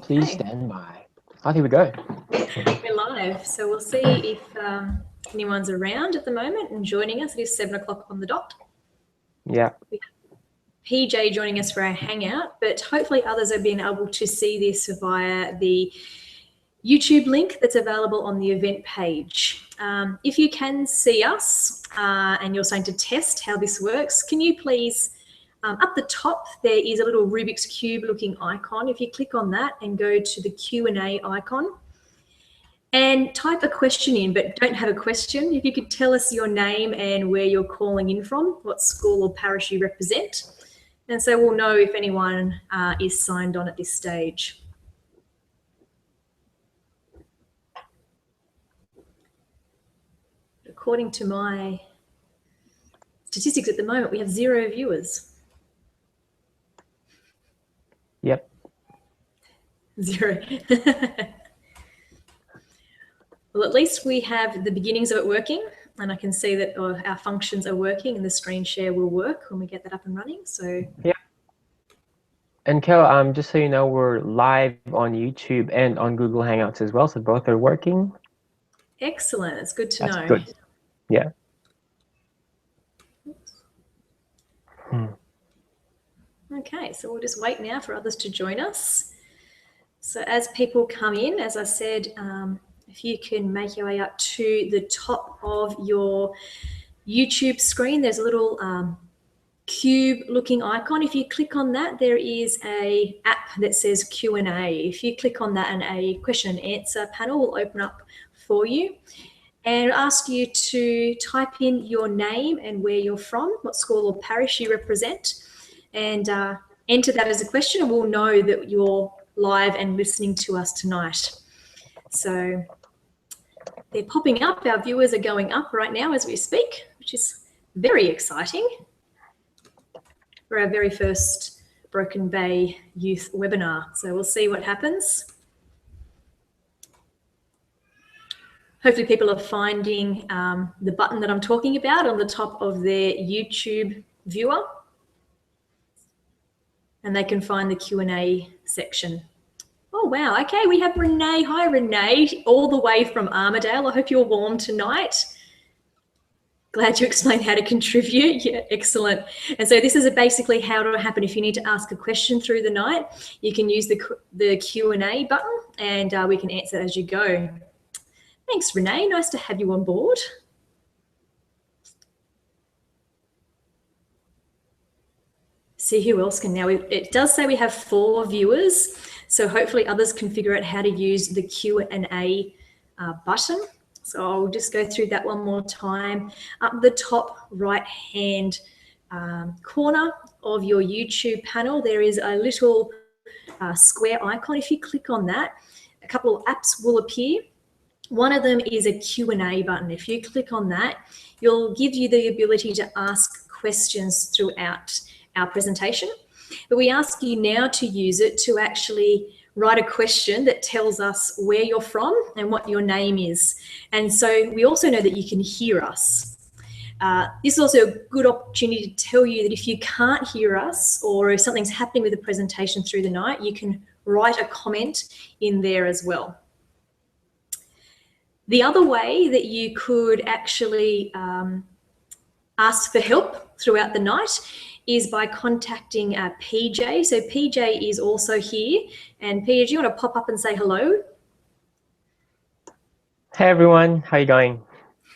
Please stand by. Oh, here we go. We're live, so we'll see if anyone's around at the moment and joining us. It is 7 o'clock on the dot. Yeah. We have PJ joining us for our hangout, but hopefully others have been able to see this via the YouTube link that's available on the event page. If you can see us and you're starting to test how this works, can you please, up the top, there is a little Rubik's Cube looking icon. If you click on that and go to the Q&A icon and type a question in, but don't have a question. If you could tell us your name and where you're calling in from, what school or parish you represent. And so we'll know if anyone is signed on at this stage. According to my statistics at the moment, we have 0 viewers. Yep. 0. Well, at least we have the beginnings of it working, and I can see that our functions are working and the screen share will work when we get that up and running. So yeah. And Kel, just so you know, we're live on YouTube and on Google Hangouts as well, so both are working. Excellent. It's good to know. That's good. Yeah. Okay, so we'll just wait now for others to join us. So as people come in, as I said, if you can make your way up to the top of your YouTube screen, there's a little cube looking icon. If you click on that, there is an app that says Q&A. If you click on that, and a question and answer panel will open up for you and ask you to type in your name and where you're from, what school or parish you represent, and enter that as a question, and we'll know that you're live and listening to us tonight. So they're popping up. Our viewers are going up right now as we speak, which is very exciting for our very first Broken Bay Youth webinar. So we'll see what happens. Hopefully people are finding the button that I'm talking about on the top of their YouTube viewer, and they can find the Q&A section. Oh, wow. Okay, we have Renee. Hi, Renee, all the way from Armidale. I hope you're warm tonight. Glad you explained how to contribute. Yeah, excellent. And so this is basically how it'll happen. If you need to ask a question through the night, you can use the Q&A button, and we can answer as you go. Thanks, Renee. Nice to have you on board. See who else can now. It does say we have 4 viewers, so hopefully others can figure out how to use the Q&A button. So I'll just go through that one more time. Up the top right-hand corner of your YouTube panel, there is a little square icon. If you click on that, a couple of apps will appear. One of them is a Q&A button. If you click on that, it'll give you the ability to ask questions throughout our presentation. But we ask you now to use it to actually write a question that tells us where you're from and what your name is. And so we also know that you can hear us. This is also a good opportunity to tell you that if you can't hear us, or if something's happening with the presentation through the night, you can write a comment in there as well. The other way that you could actually ask for help throughout the night is by contacting PJ. So PJ is also here. And PJ, do you want to pop up and say hello? Hey everyone, how you going?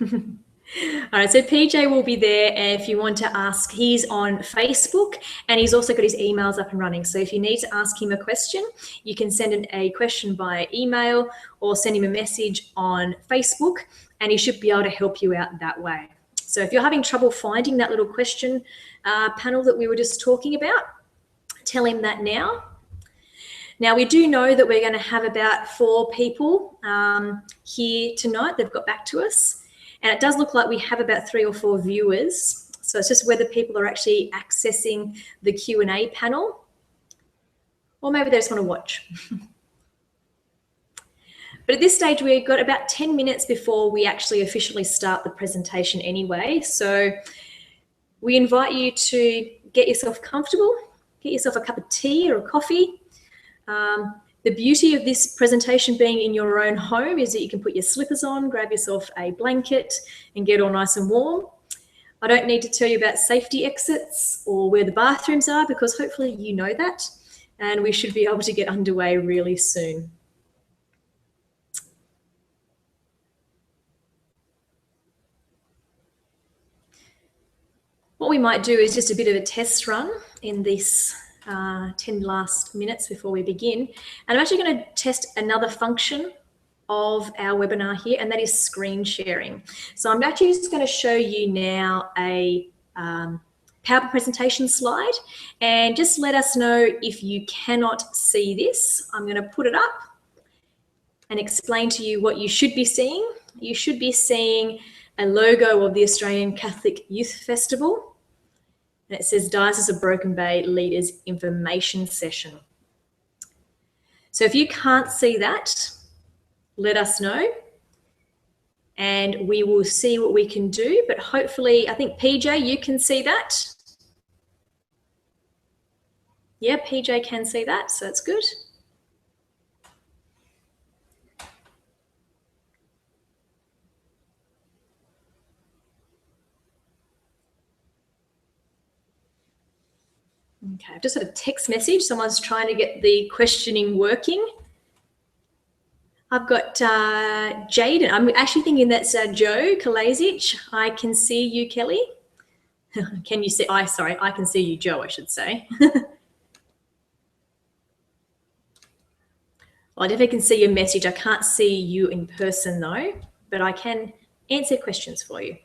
All right, so PJ will be there if you want to ask. He's on Facebook, and he's also got his emails up and running. So if you need to ask him a question, you can send in a question via email or send him a message on Facebook, and he should be able to help you out that way. So if you're having trouble finding that little question panel that we were just talking about, tell him that now. Now, we do know that we're going to have about 4 people here tonight. They've got back to us. And it does look like we have about 3 or 4 viewers. So it's just whether people are actually accessing the Q&A panel, or maybe they just want to watch. But at this stage, we've got about 10 minutes before we actually officially start the presentation anyway. So we invite you to get yourself comfortable, get yourself a cup of tea or a coffee. The beauty of this presentation being in your own home is that you can put your slippers on, grab yourself a blanket and get all nice and warm. I don't need to tell you about safety exits or where the bathrooms are, because hopefully you know that, and we should be able to get underway really soon. What we might do is just a bit of a test run in this 10 last minutes before we begin. And I'm actually going to test another function of our webinar here, and that is screen sharing. So I'm actually just going to show you now a PowerPoint presentation slide, and just let us know if you cannot see this. I'm going to put it up and explain to you what you should be seeing. You should be seeing a logo of the Australian Catholic Youth Festival. And it says Diocese of Broken Bay Leaders Information Session. So if you can't see that, let us know and we will see what we can do. But hopefully, I think PJ, you can see that. Yeah, PJ can see that, so that's good. Okay, I've just had a text message. Someone's trying to get the questioning working. I've got Jaden. I'm actually thinking that's Joe Kalasic. I can see you, Kelly. Can you see? Sorry, I can see you, Joe, I should say. Well, I definitely can see your message. I can't see you in person though, but I can answer questions for you.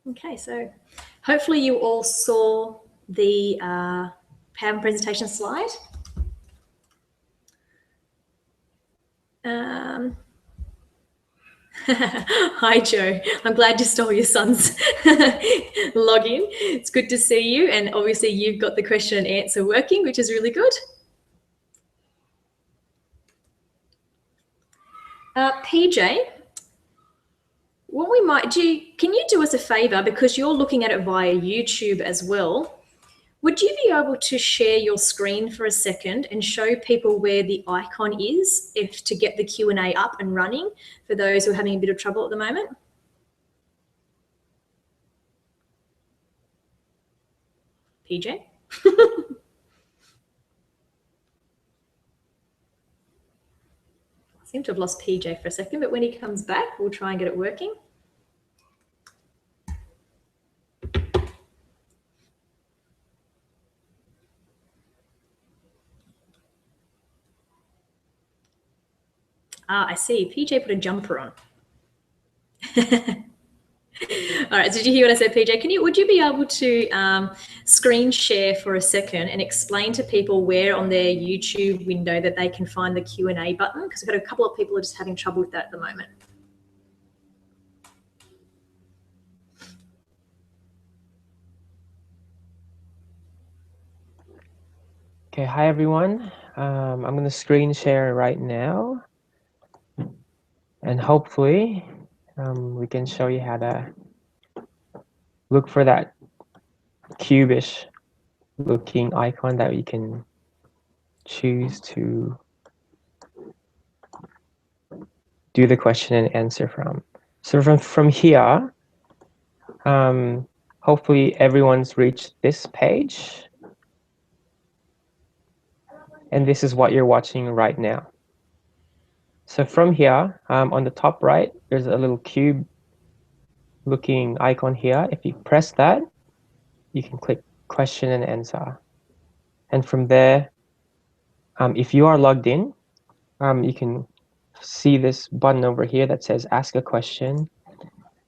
Okay, so hopefully you all saw the PowerPoint presentation slide. Hi, Joe. I'm glad you stole your son's login. It's good to see you. And obviously you've got the question and answer working, which is really good. PJ, what we might do, can you do us a favor, because you're looking at it via YouTube as well? Would you be able to share your screen for a second and show people where the icon is to get the Q&A up and running for those who are having a bit of trouble at the moment? PJ? I seem to have lost PJ for a second, but when he comes back, we'll try and get it working. Ah, I see. PJ put a jumper on. All right, so did you hear what I said, PJ? Would you be able to screen share for a second and explain to people where on their YouTube window that they can find the Q&A button? Because we've got a couple of people who are just having trouble with that at the moment. Okay, hi everyone. I'm going to screen share right now. And hopefully we can show you how to look for that cubish looking icon that we can choose to do the question and answer from. So from here, hopefully everyone's reached this page. And this is what you're watching right now. So from here, on the top right, there's a little cube looking icon here. If you press that, you can click question and answer. And from there, if you are logged in, you can see this button over here that says ask a question.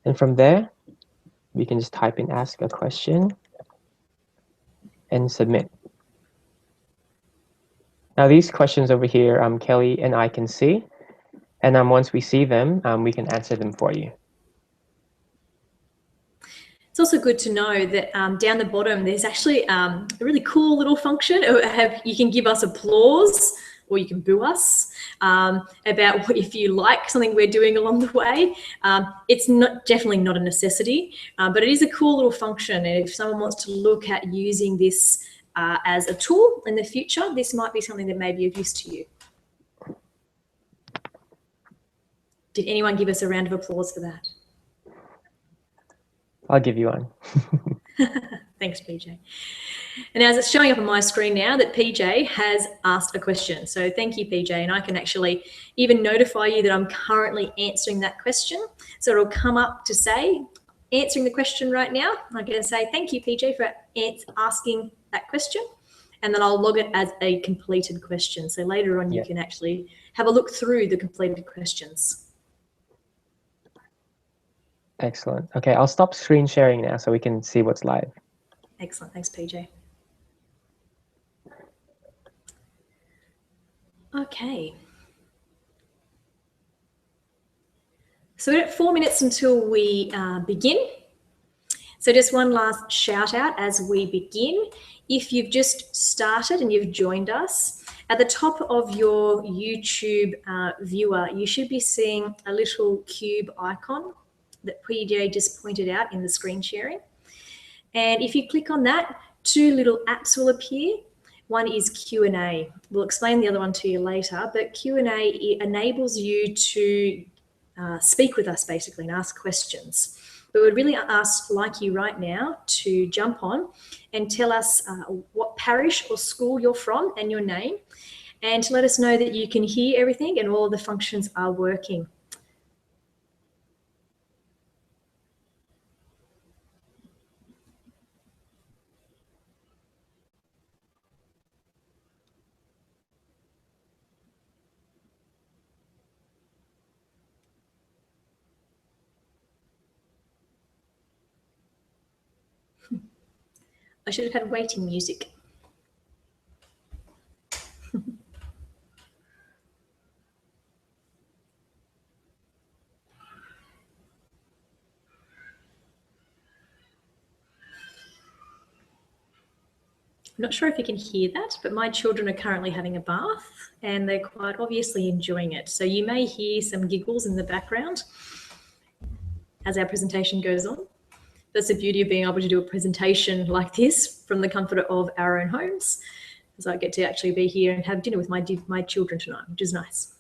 And from there, we can just type in ask a question and submit. Now these questions over here, Kelly and I can see. And once we see them, we can answer them for you. It's also good to know that down the bottom, there's actually a really cool little function. You can give us applause or you can boo us about if you like something we're doing along the way. It's definitely not a necessity, but it is a cool little function. And if someone wants to look at using this as a tool in the future, this might be something that may be of use to you. Did anyone give us a round of applause for that? I'll give you one. Thanks, PJ. And as it's showing up on my screen now that PJ has asked a question. So thank you, PJ. And I can actually even notify you that I'm currently answering that question. So it'll come up to say, answering the question right now. I'm going to say, thank you, PJ, for asking that question. And then I'll log it as a completed question. So later on, you can actually have a look through the completed questions. Excellent. Okay, I'll stop screen sharing now so we can see what's live. Excellent. Thanks, PJ. Okay. So we're at 4 minutes until we begin. So just one last shout out as we begin. If you've just started and you've joined us, at the top of your YouTube viewer, you should be seeing a little cube icon that PJ just pointed out in the screen sharing. And if you click on that, two little apps will appear. One is Q&A. We'll explain the other one to you later, but Q&A enables you to speak with us basically and ask questions. But we'd really like you right now to jump on and tell us what parish or school you're from and your name, and to let us know that you can hear everything and all the functions are working. I should have had waiting music. I'm not sure if you can hear that, but my children are currently having a bath and they're quite obviously enjoying it. So you may hear some giggles in the background as our presentation goes on. That's the beauty of being able to do a presentation like this from the comfort of our own homes, as I get to actually be here and have dinner with my children tonight, which is nice.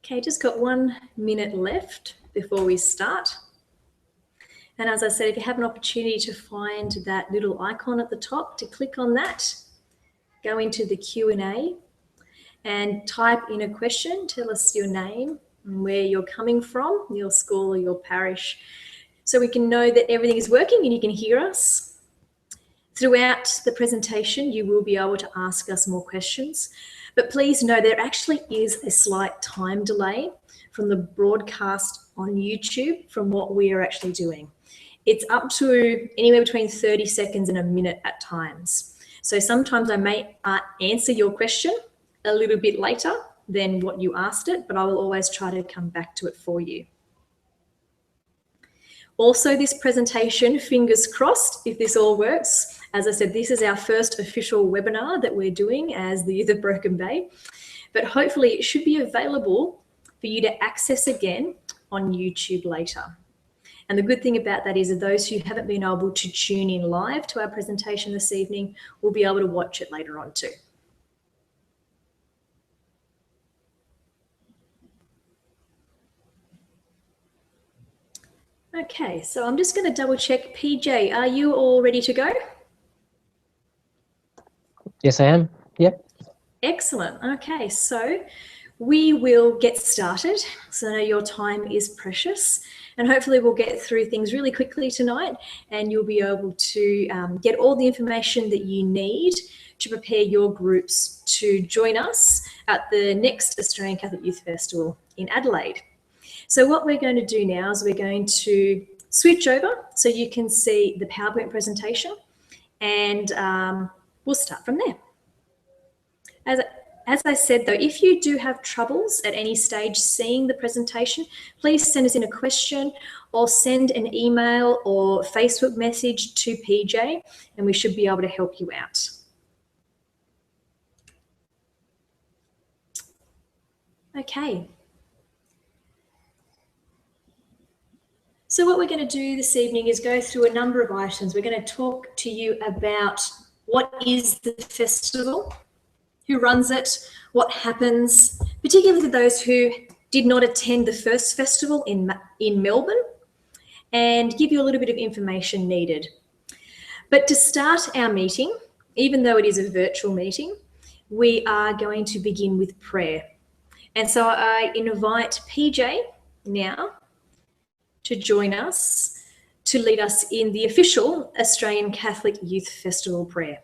Okay, just got 1 minute left before we start. And as I said, if you have an opportunity to find that little icon at the top, to click on that, go into the Q&A and type in a question. Tell us your name and where you're coming from, your school or your parish, so we can know that everything is working and you can hear us. Throughout the presentation, you will be able to ask us more questions, but please know there actually is a slight time delay from the broadcast on YouTube from what we are actually doing. It's up to anywhere between 30 seconds and a minute at times. So sometimes I may answer your question a little bit later than what you asked it, but I will always try to come back to it for you. Also, this presentation, fingers crossed, if this all works. As I said, this is our first official webinar that we're doing as the Youth of Broken Bay, but hopefully it should be available for you to access again on YouTube later. And the good thing about that is that those who haven't been able to tune in live to our presentation this evening will be able to watch it later on too. Okay, so I'm just going to double check. PJ, are you all ready to go? Yes, I am. Yep. Excellent. Okay, so we will get started. So I know your time is precious, and hopefully we'll get through things really quickly tonight, and you'll be able to get all the information that you need to prepare your groups to join us at the next Australian Catholic Youth Festival in Adelaide. So what we're going to do now is we're going to switch over so you can see the PowerPoint presentation, and we'll start from there. As I said, though, if you do have troubles at any stage seeing the presentation, please send us in a question or send an email or Facebook message to PJ, and we should be able to help you out. Okay. So what we're going to do this evening is go through a number of items. We're going to talk to you about what is the festival, who runs it, what happens, particularly to those who did not attend the first festival in Melbourne, and give you a little bit of information needed. But to start our meeting, even though it is a virtual meeting, we are going to begin with prayer. And so I invite PJ now to join us to lead us in the official Australian Catholic Youth Festival prayer.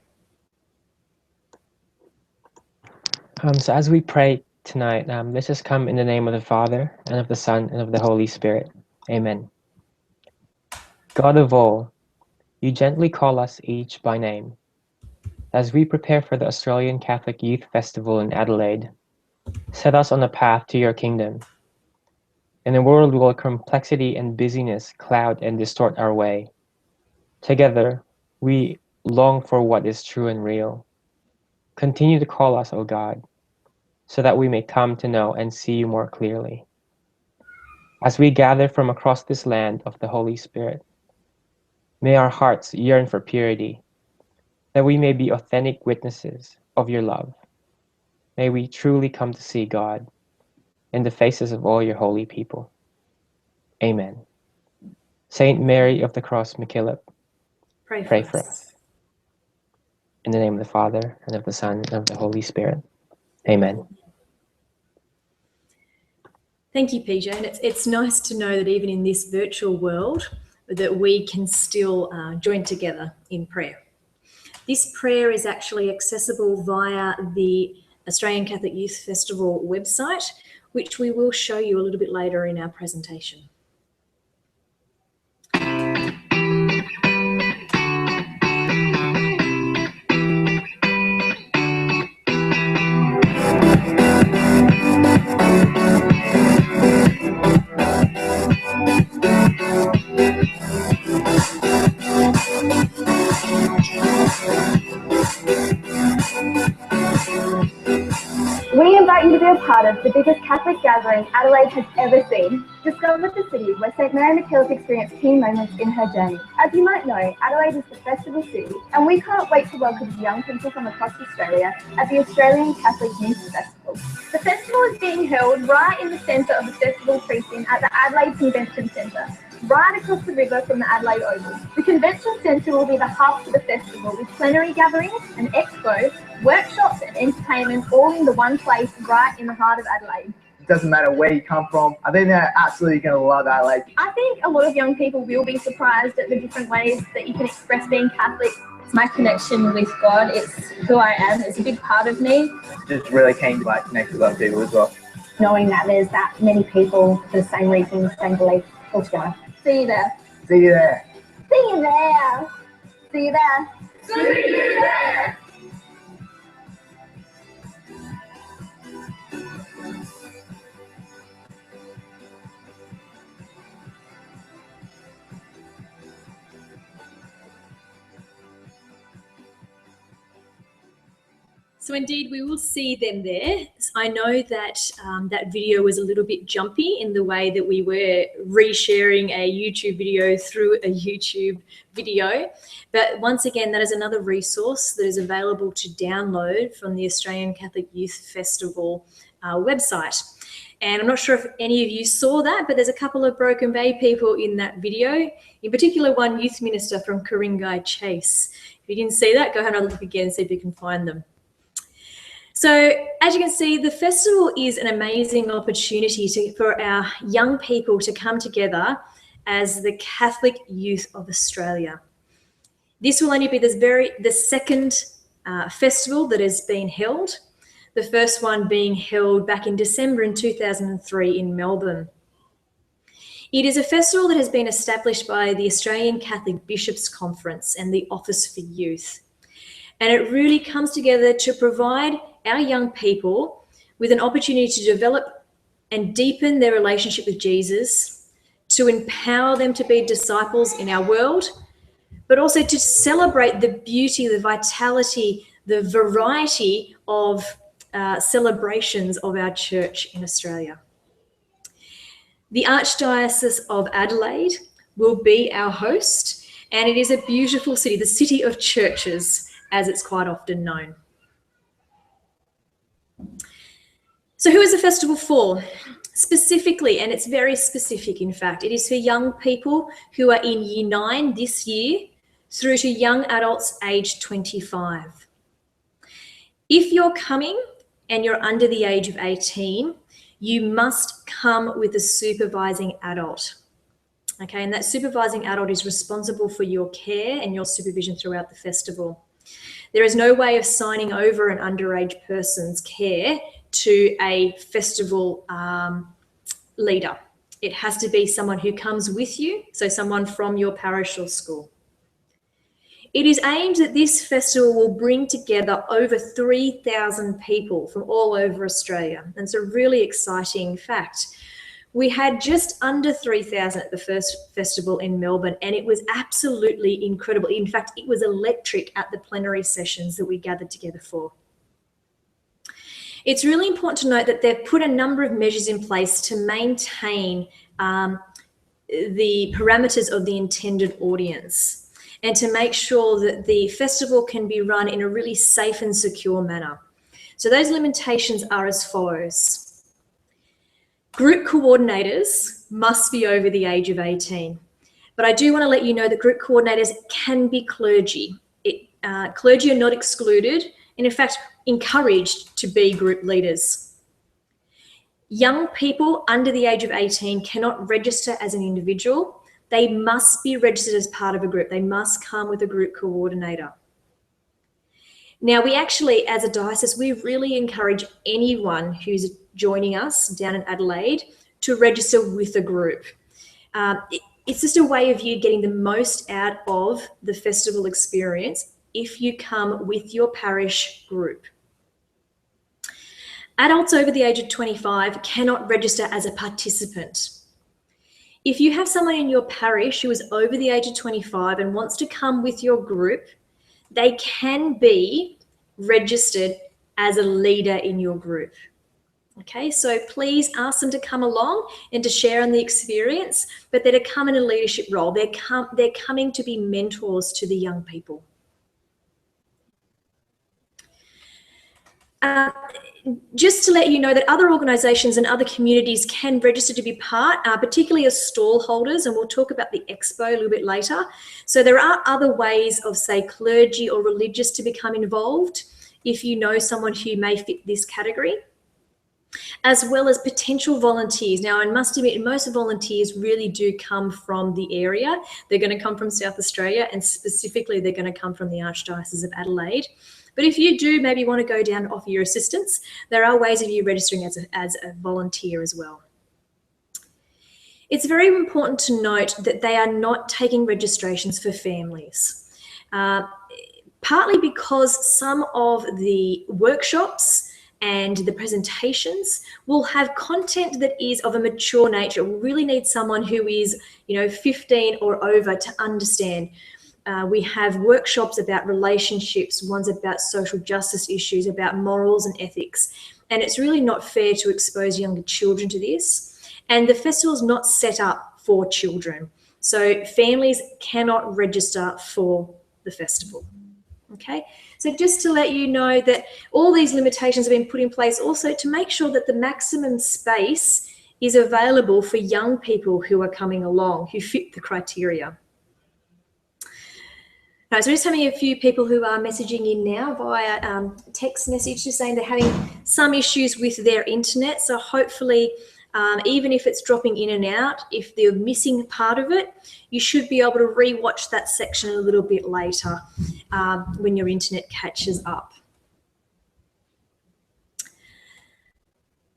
So as we pray tonight, let's just come in the name of the Father, and of the Son, and of the Holy Spirit. Amen. God of all, you gently call us each by name. As we prepare for the Australian Catholic Youth Festival in Adelaide, set us on the path to your kingdom. In a world where complexity and busyness cloud and distort our way, together we long for what is true and real. Continue to call us, O God, so that we may come to know and see you more clearly. As we gather from across this land of the Holy Spirit, may our hearts yearn for purity, that we may be authentic witnesses of your love. May we truly come to see God in the faces of all your holy people. Amen. Saint Mary of the Cross McKillop, pray for us. In the name of the Father, and of the Son, and of the Holy Spirit. Amen. Thank you, PJ. And it's nice to know that even in this virtual world, that we can still join together in prayer. This prayer is actually accessible via the Australian Catholic Youth Festival website, which we will show you a little bit later in our presentation. We invite you to be a part of the biggest Catholic gathering Adelaide has ever seen. Discover the city where St. Mary McKillop experienced key moments in her journey. As you might know, Adelaide is the festival city, and we can't wait to welcome young people from across Australia at the Australian Catholic Youth Festival. The festival is being held right in the centre of the festival precinct at the Adelaide Convention Centre, right across the river from the Adelaide Oval. The Convention Centre will be the hub for the festival, with plenary gatherings, an expo, workshops and entertainment all in the one place right in the heart of Adelaide. It doesn't matter where you come from. I think they're absolutely going to love Adelaide. I think a lot of young people will be surprised at the different ways that you can express being Catholic. It's my connection with God. It's who I am. It's a big part of me. Just really keen to connect with other people as well. Knowing that there's that many people for the same reasons, same belief altogether. See you there. See you there. See you there. See you there. See you there. So indeed, we will see them there. I know that that video was a little bit jumpy in the way that we were resharing a YouTube video through a YouTube video. But once again, that is another resource that is available to download from the Australian Catholic Youth Festival website. And I'm not sure if any of you saw that, but there's a couple of Broken Bay people in that video, in particular one youth minister from Ku-ring-gai Chase. If you didn't see that, go ahead and look again, see if you can find them. So as you can see, the festival is an amazing opportunity for our young people to come together as the Catholic Youth of Australia. This will only be the second festival that has been held, the first one being held back in December in 2003 in Melbourne. It is a festival that has been established by the Australian Catholic Bishops' Conference and the Office for Youth. And it really comes together to provide our young people with an opportunity to develop and deepen their relationship with Jesus, to empower them to be disciples in our world, but also to celebrate the beauty, the vitality, the variety of celebrations of our church in Australia. The Archdiocese of Adelaide will be our host, and it is a beautiful city, the city of churches, as it's quite often known. So who is the festival for? Specifically, and it's very specific in fact, it is for young people who are in Year 9 this year through to young adults aged 25. If you're coming and you're under the age of 18, you must come with a supervising adult. Okay, and that supervising adult is responsible for your care and your supervision throughout the festival. There is no way of signing over an underage person's care to a festival leader. It has to be someone who comes with you, so someone from your parish or school. It is aimed that this festival will bring together over 3,000 people from all over Australia. And it's a really exciting fact. We had just under 3,000 at the first festival in Melbourne, and it was absolutely incredible. In fact, it was electric at the plenary sessions that we gathered together for. It's really important to note that they've put a number of measures in place to maintain the parameters of the intended audience and to make sure that the festival can be run in a really safe and secure manner. So those limitations are as follows. Group coordinators must be over the age of 18. But I do want to let you know that group coordinators can be clergy. Clergy are not excluded and in fact encouraged to be group leaders. Young people under the age of 18 cannot register as an individual. They must be registered as part of a group. They must come with a group coordinator. Now, we actually, as a diocese, we really encourage anyone who's joining us down in Adelaide to register with a group. It's just a way of you getting the most out of the festival experience if you come with your parish group. Adults over the age of 25 cannot register as a participant. If you have someone in your parish who is over the age of 25 and wants to come with your group, they can be registered as a leader in your group. Okay, so please ask them to come along and to share in the experience, but they're to come in a leadership role. They're coming to be mentors to the young people. Just to let you know that other organisations and other communities can register to be part, particularly as stall holders, and we'll talk about the expo a little bit later. So there are other ways of, say, clergy or religious to become involved if you know someone who may fit this category, as well as potential volunteers. Now, I must admit, most volunteers really do come from the area. They're going to come from South Australia, and specifically they're going to come from the Archdiocese of Adelaide. But if you do maybe want to go down and offer your assistance, there are ways of you registering as a volunteer as well. It's very important to note that they are not taking registrations for families, partly because some of the workshops and the presentations will have content that is of a mature nature. We really need someone who is, 15 or over to understand. We have workshops about relationships, ones about social justice issues, about morals and ethics. And it's really not fair to expose younger children to this. And the festival is not set up for children. So families cannot register for the festival. Okay, so just to let you know that all these limitations have been put in place also to make sure that the maximum space is available for young people who are coming along, who fit the criteria. Right, so just having a few people who are messaging in now via text message, just saying they're having some issues with their internet. So hopefully, even if it's dropping in and out, if they're missing part of it, you should be able to re-watch that section a little bit later when your internet catches up.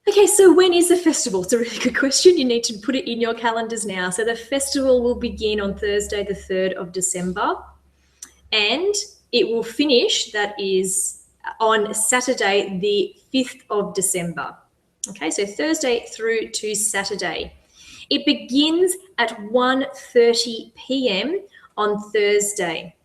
Okay, so when is the festival? It's a really good question. You need to put it in your calendars now. So the festival will begin on Thursday, the 3rd of December. And it will finish, that is, on Saturday, the 5th of December. Okay, so Thursday through to Saturday. It begins at 1:30 p.m. on Thursday.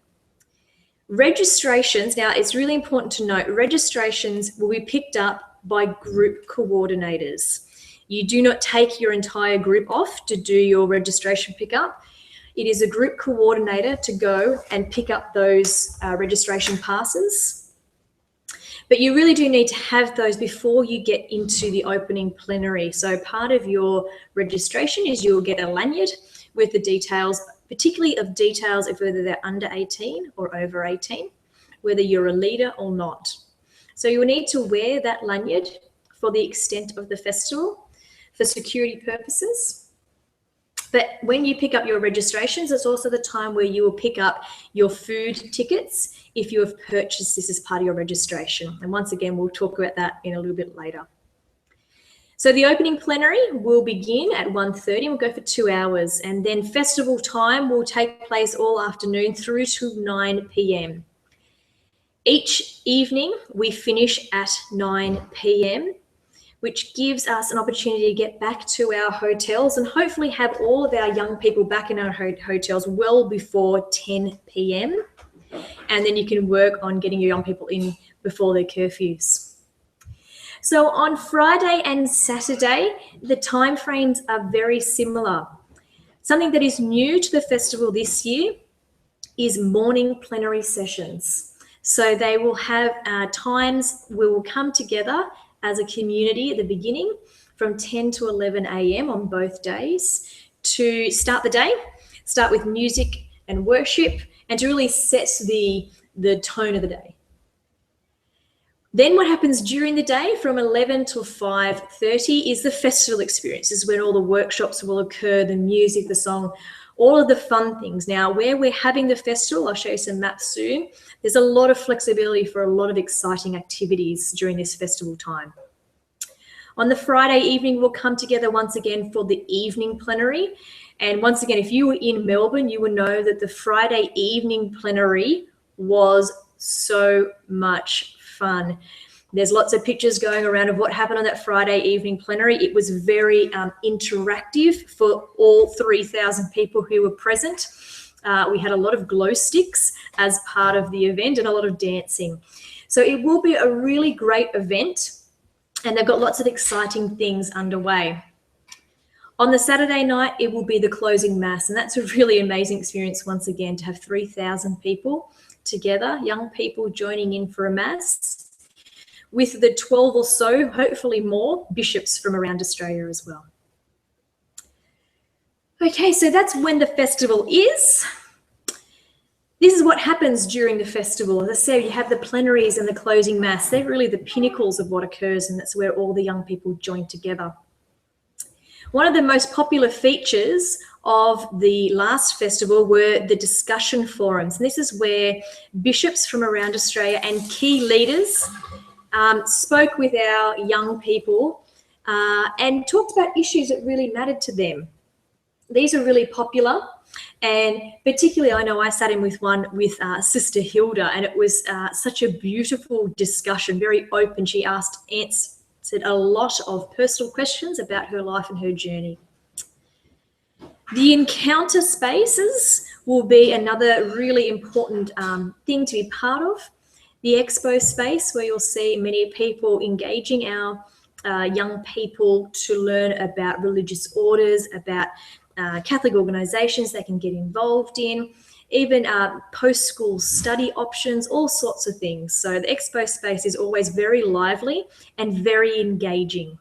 Registrations, now it's really important to note, registrations will be picked up by group coordinators. You do not take your entire group off to do your registration pickup. It is a group coordinator to go and pick up those registration passes. But you really do need to have those before you get into the opening plenary. So part of your registration is you'll get a lanyard with the details, particularly of details of whether they're under 18 or over 18, whether you're a leader or not. So you will need to wear that lanyard for the extent of the festival for security purposes. But when you pick up your registrations, it's also the time where you will pick up your food tickets if you have purchased this as part of your registration. And once again, we'll talk about that in a little bit later. So the opening plenary will begin at 1:30 and we'll go for 2 hours. And then festival time will take place all afternoon through to 9 p.m. Each evening, we finish at 9 p.m. which gives us an opportunity to get back to our hotels and hopefully have all of our young people back in our hotels well before 10 p.m. And then you can work on getting your young people in before their curfews. So on Friday and Saturday, the timeframes are very similar. Something that is new to the festival this year is morning plenary sessions. So they will have times we will come together as a community at the beginning from 10 to 11 a.m. on both days to start the day, start with music and worship, and to really set the tone of the day. Then what happens during the day from 11 to 5:30 is the festival experience. This is when all the workshops will occur, the music, the song, all of the fun things. Now, where we're having the festival, I'll show you some maps soon, there's a lot of flexibility for a lot of exciting activities during this festival time. On the Friday evening, we'll come together once again for the evening plenary. And once again, if you were in Melbourne, you will know that the Friday evening plenary was so much fun. There's lots of pictures going around of what happened on that Friday evening plenary. It was very interactive for all 3,000 people who were present. We had a lot of glow sticks as part of the event and a lot of dancing. So it will be a really great event and they've got lots of exciting things underway. On the Saturday night, it will be the closing mass, and that's a really amazing experience once again to have 3,000 people together, young people joining in for a mass, with the 12 or so, hopefully more, bishops from around Australia as well. Okay, so that's when the festival is. This is what happens during the festival. As I said, you have the plenaries and the closing mass. They're really the pinnacles of what occurs, and that's where all the young people join together. One of the most popular features of the last festival were the discussion forums. And this is where bishops from around Australia and key leaders spoke with our young people and talked about issues that really mattered to them. These are really popular, and particularly I know I sat in with one with Sister Hilda, and it was such a beautiful discussion, very open. She answered a lot of personal questions about her life and her journey. The encounter spaces will be another really important thing to be part of. The expo space, where you'll see many people engaging our young people to learn about religious orders, about Catholic organisations they can get involved in. even post-school study options, all sorts of things. So the expo space is always very lively and very engaging.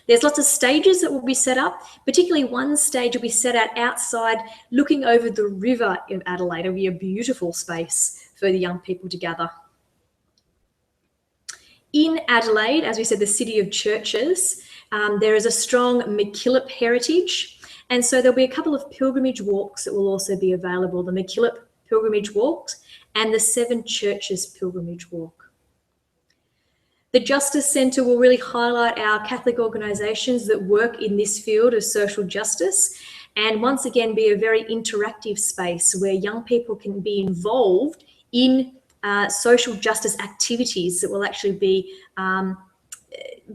There's lots of stages that will be set up, particularly one stage will be set out outside looking over the river of Adelaide. It'll be a beautiful space for the young people to gather. In Adelaide, as we said, the city of churches, there is a strong MacKillop heritage. And so there'll be a couple of pilgrimage walks that will also be available, the MacKillop pilgrimage walks and the Seven Churches pilgrimage walk. The Justice Centre will really highlight our Catholic organisations that work in this field of social justice, and once again be a very interactive space where young people can be involved in social justice activities that will actually be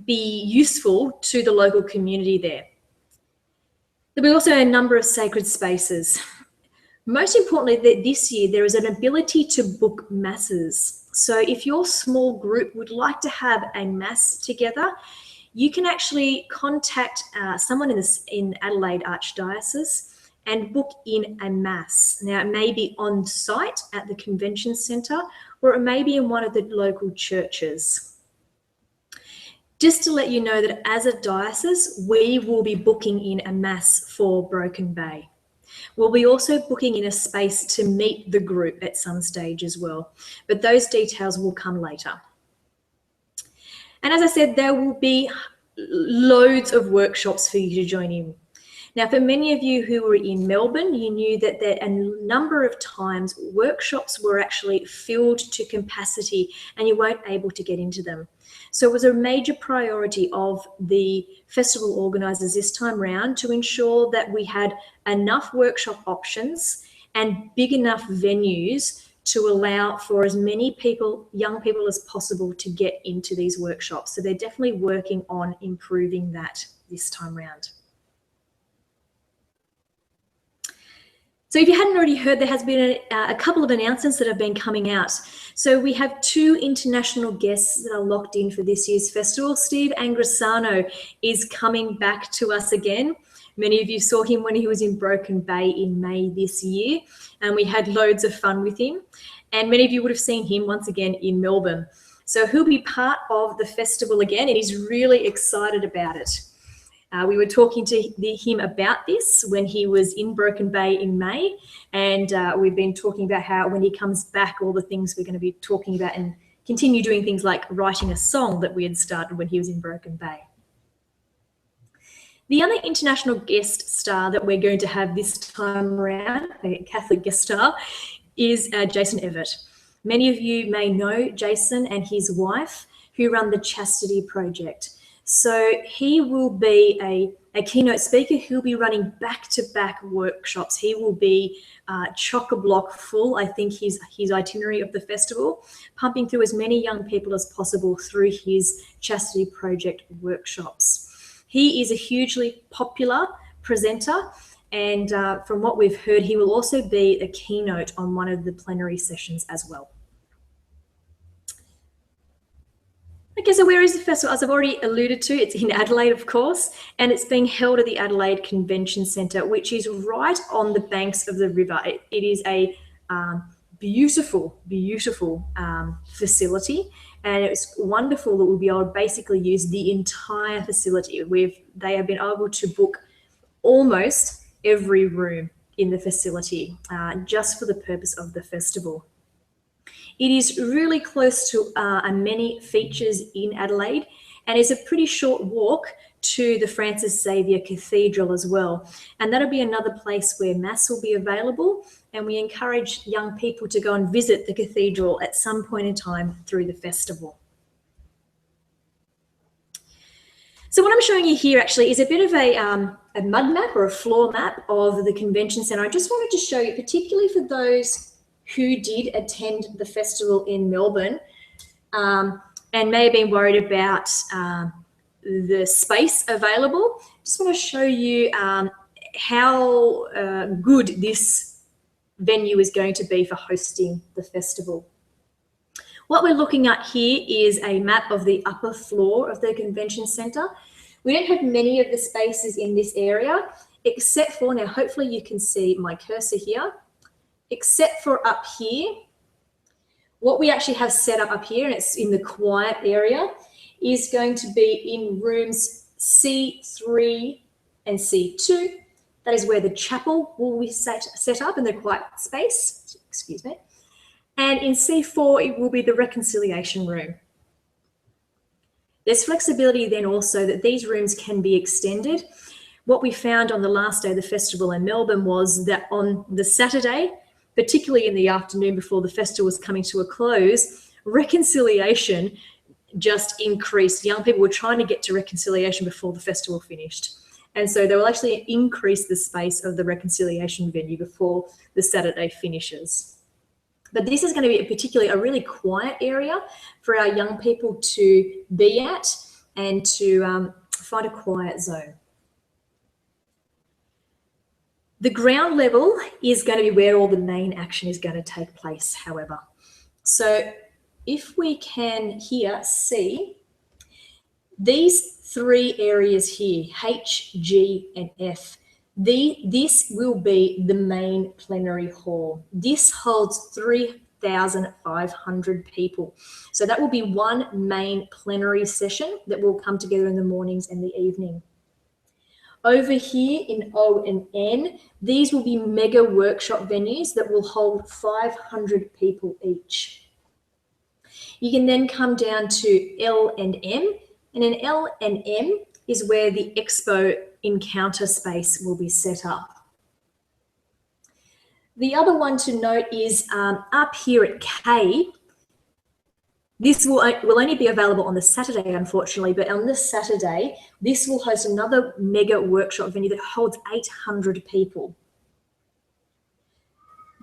useful to the local community there. There'll be also a number of sacred spaces. Most importantly, this year there is an ability to book masses. So if your small group would like to have a mass together, you can actually contact someone in Adelaide Archdiocese and book in a mass. Now, it may be on site at the convention centre, or it may be in one of the local churches. Just to let you know that as a diocese, we will be booking in a mass for Broken Bay. We'll be also booking in a space to meet the group at some stage as well, but those details will come later. And as I said, there will be loads of workshops for you to join in. Now, for many of you who were in Melbourne, you knew that a number of times workshops were actually filled to capacity and you weren't able to get into them. So it was a major priority of the festival organisers this time round to ensure that we had enough workshop options and big enough venues to allow for as many people, young people as possible to get into these workshops. So they're definitely working on improving that this time round. So if you hadn't already heard, there has been a couple of announcements that have been coming out. So we have 2 international guests that are locked in for this year's festival. Steve Angrisano is coming back to us again. Many of you saw him when he was in Broken Bay in May this year, and we had loads of fun with him. And many of you would have seen him once again in Melbourne. So he'll be part of the festival again, and he's really excited about it. We were talking to him about this when he was in Broken Bay in May, and we've been talking about how when he comes back, all the things we're going to be talking about and continue doing things like writing a song that we had started when he was in Broken Bay. The other international guest star that we're going to have this time around, a Catholic guest star, is Jason Everett. Many of you may know Jason and his wife, who run the Chastity Project. So he will be a keynote speaker. He'll be running back-to-back workshops. He will be chock-a-block full, I think, his itinerary of the festival, pumping through as many young people as possible through his Chastity Project workshops. He is a hugely popular presenter, and from what we've heard, he will also be a keynote on one of the plenary sessions as well. Okay, so where is the festival? As I've already alluded to, it's in Adelaide, of course, and it's being held at the Adelaide Convention Centre, which is right on the banks of the river. It is a beautiful, beautiful facility, and it's wonderful that we'll be able to basically use the entire facility. They have been able to book almost every room in the facility just for the purpose of the festival. It is really close to many features in Adelaide, and it's a pretty short walk to the Francis Xavier Cathedral as well. And that'll be another place where Mass will be available, and we encourage young people to go and visit the cathedral at some point in time through the festival. So what I'm showing you here actually is a bit of a mud map or a floor map of the convention centre. I just wanted to show you, particularly for those who did attend the festival in Melbourne and may have been worried about the space available. Just want to show you how good this venue is going to be for hosting the festival. What we're looking at here is a map of the upper floor of the convention centre. We don't have many of the spaces in this area, except for, now hopefully you can see my cursor here, except for up here. What we actually have set up here, and it's in the quiet area, is going to be in rooms C3 and C2. That is where the chapel will be set up in the quiet space, excuse me. And in C4, it will be the reconciliation room. There's flexibility then also that these rooms can be extended. What we found on the last day of the festival in Melbourne was that on the Saturday, particularly in the afternoon before the festival was coming to a close, reconciliation just increased. Young people were trying to get to reconciliation before the festival finished. And so they will actually increase the space of the reconciliation venue before the Saturday finishes. But this is going to be particularly a really quiet area for our young people to be at and to find a quiet zone. The ground level is going to be where all the main action is going to take place, however. So if we can here see these three areas here, H, G, and F, this will be the main plenary hall. This holds 3,500 people. So that will be one main plenary session that will come together in the mornings and the evening. Over here in O and N, these will be mega workshop venues that will hold 500 people each. You can then come down to L and M, and in L and M is where the expo encounter space will be set up. The other one to note is up here at K. This will only be available on the Saturday, unfortunately, but on this Saturday, this will host another mega workshop venue that holds 800 people.